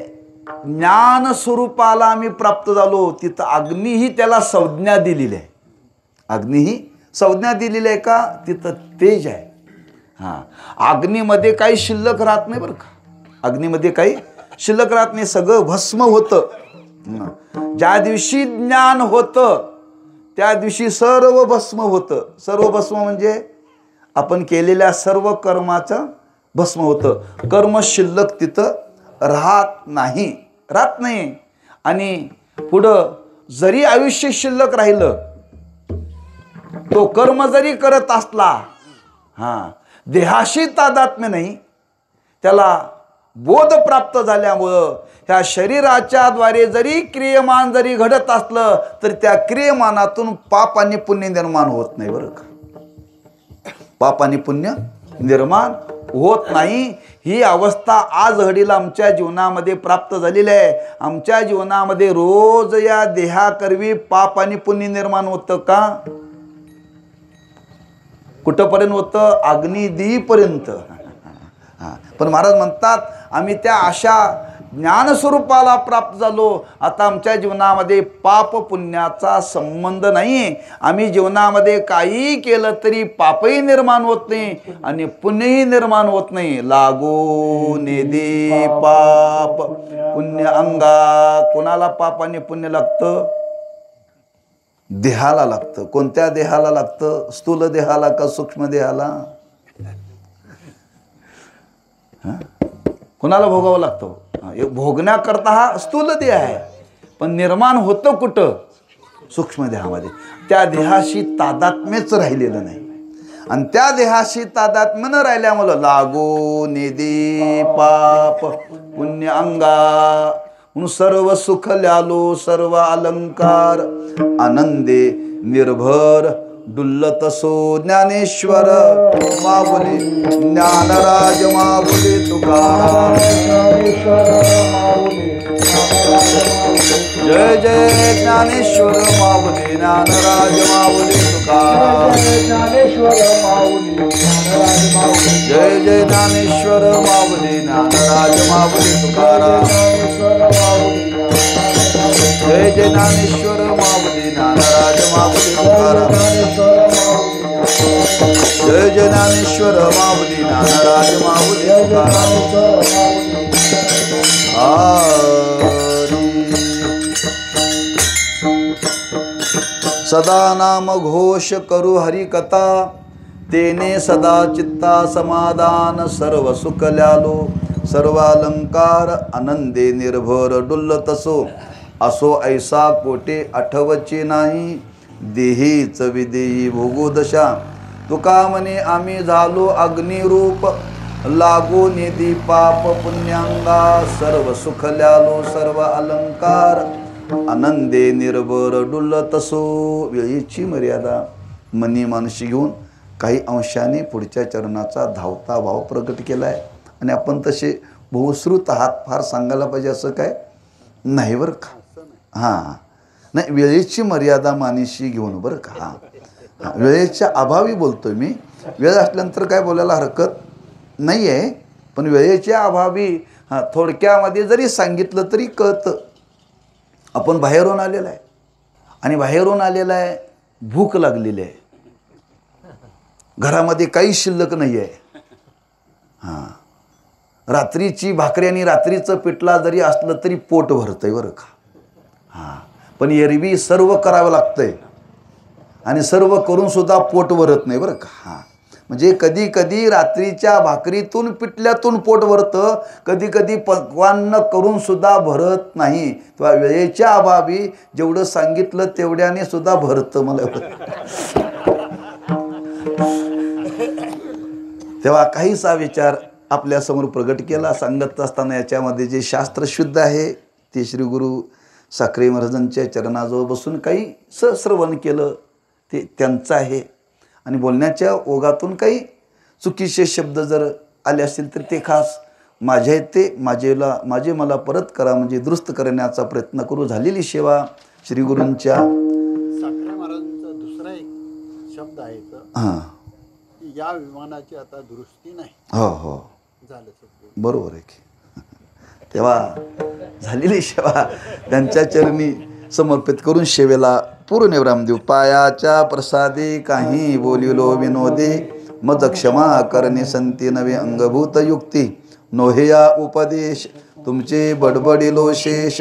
ज्ञान स्वरूपाला आम्ही प्राप्त झालो. तिथं अग्नी ही त्याला संज्ञा दिलेली आहे. अग्नी ही संज्ञा दिलेली आहे का? तिथं तेज आहे. हां अग्नीमध्ये काही शिल्लक राहत नाही बरं का. अग्नीमध्ये काही शिल्लक राहत नाही. सगळं भस्म होतं. ज्या दिवशी ज्ञान होतं त्या दिवशी सर्व भस्म होतं. सर्व भस्म म्हणजे आपण केलेल्या सर्व कर्माचं भस्म होतं. कर्म शिल्लक तिथं राहत नाही. आणि पुढं जरी आयुष्य शिल्लक राहिलं, तो कर्म जरी करत असला, देहाशी तादात्म्य नाही, त्याला बोध प्राप्त झाल्यामुळं ह्या शरीराच्या द्वारे जरी क्रियमान जरी घडत असलं तर त्या क्रियमानातून पाप आणि पुण्य निर्माण होत नाही. बरं का, पाप आणि पुण्य निर्माण होत नाही. ही अवस्था आज घडीला आमच्या जीवनामध्ये प्राप्त झालेली आहे. आमच्या जीवनामध्ये रोज या देहाकरवी पाप आणि पुण्य निर्माण होतं का? कुठंपर्यंत होतं? अग्निदीपर्यंत. पण महाराज म्हणतात आम्ही त्या अशा ज्ञानस्वरूपाला प्राप्त झालो. आता आमच्या जीवनामध्ये पाप पुण्याचा संबंध नाही. आम्ही जीवनामध्ये काही केलं तरी पापही निर्माण होत नाही आणि पुण्यही निर्माण होत नाही. लागो निधी पाप पुण्य अंगा. कोणाला पाप आणि पुण्य लागतं? देहाला लागतं. कोणत्या देहाला लागतं? स्थूल देहाला का सूक्ष्म देहाला? कोणाला भोगावं लागतं? भोगण्याकरता हा स्थूल देह आहे, पण निर्माण होतं कुठं? सूक्ष्म देहामध्ये. त्या देहाशी तादात्म्यच राहिलेलं नाही. आणि त्या देहाशी तादात्म्य न राहिल्यामुळं लागो निधी पाप पुण्य अंगा. म्हणून सर्व सुख ल्यालो सर्व अलंकार आनंदे निर्भर डुल्लतसो. ज्ञानेश्वर माऊली ज्ञानराज माऊली तुकाराम. जय जय ज्ञानेश्वर माऊली ज्ञानराज माऊली तुकाराम. जय जय ज्ञानेश्वर माऊली ज्ञानराज माऊली तुकाराम. जय जय ज्ञानेश्वर माऊली ज्ञानराज माऊली तुकाराम. जय जय ज्ञानेश्वर माऊली ज्ञानराज माऊली तुकाराम. सदा नाम घोष करू हरि कथा. तेने सदा चित्ता समाधान. सर्व सुख ल्यालो सर्व अलंकार आनंदे निर्भर डुल्लतसो. असो ऐसा कोटे आठवचे नाही. देहीच विदेही भोगो दशा. तुका म्हणे आम्ही झालो अग्निरूप. लागो निधी पाप पुण्यांगा. सर्व सुख ल्यालो सर्व अलंकार आनंदे निर्भर डुल्लतसो. वेळीची मर्यादा मनी मानशी घेऊन काही अंशाने पुढच्या चरणाचा धावता भाव प्रकट केला आहे. आणि आपण तसे बहुश्रुत आहात, फार सांगायला पाहिजे असं काय नाही बरं का. नाही, वेळेची मर्यादा मानिशी घेऊन बरं का. वेळेच्या अभावी बोलतोय मी. वेळ असल्यानंतर काय बोलायला हरकत नाही आहे, पण वेळेच्या अभावी थोडक्यामध्ये जरी सांगितलं तरी कळतं. आपण बाहेरून आलेलं आहे आणि बाहेरून आलेला आहे, भूक लागलेली आहे, घरामध्ये काही शिल्लक नाही आहे. रात्रीची भाकरी आणि रात्रीचं पिठला जरी असलं तरी पोट भरतंय बरं का. पण एरवी सर्व करावं लागतंय आणि सर्व करून सुद्धा पोट भरत नाही बरं का. म्हणजे कधी कधी रात्रीच्या भाकरीतून पिठल्यातून पोट भरतं, कधी कधी पक्वान्न करून सुद्धा भरत नाही. तेव्हा वेळेच्या अभावी जेवढं सांगितलं तेवढ्याने सुद्धा भरतं मला. तेव्हा काहीसा विचार आपल्यासमोर प्रगट केला. सांगत असताना याच्यामध्ये जे शास्त्र शुद्ध आहे ते श्री गुरु साखरे महाराजांच्या चरणाजवळ बसून काही श्रवण केलं ते त्यांचं आहे. आणि बोलण्याच्या ओघातून काही चुकीचे शब्द जर आले असतील तर ते खास माझ्या ते माझे मला परत करा, म्हणजे दुरुस्त करण्याचा प्रयत्न करू. झालेली सेवा श्री गुरूंच्या. साखरे महाराजांचा दुसरा एक शब्द आहे की या विमानाची आता दुरुस्ती नाही. हो झालं बरोबर आहे की. तेव्हा झालेली सेवा त्यांच्या चरणी समर्पित करून सेवेला पूर्ण विराम देऊ. पायाच्या प्रसादे काही बोलिलो विनोदे. मद क्षमा करणे संती नवे अंगभूत युक्ती. नोहेया उपदेश तुमचे बडबडिलो शेष.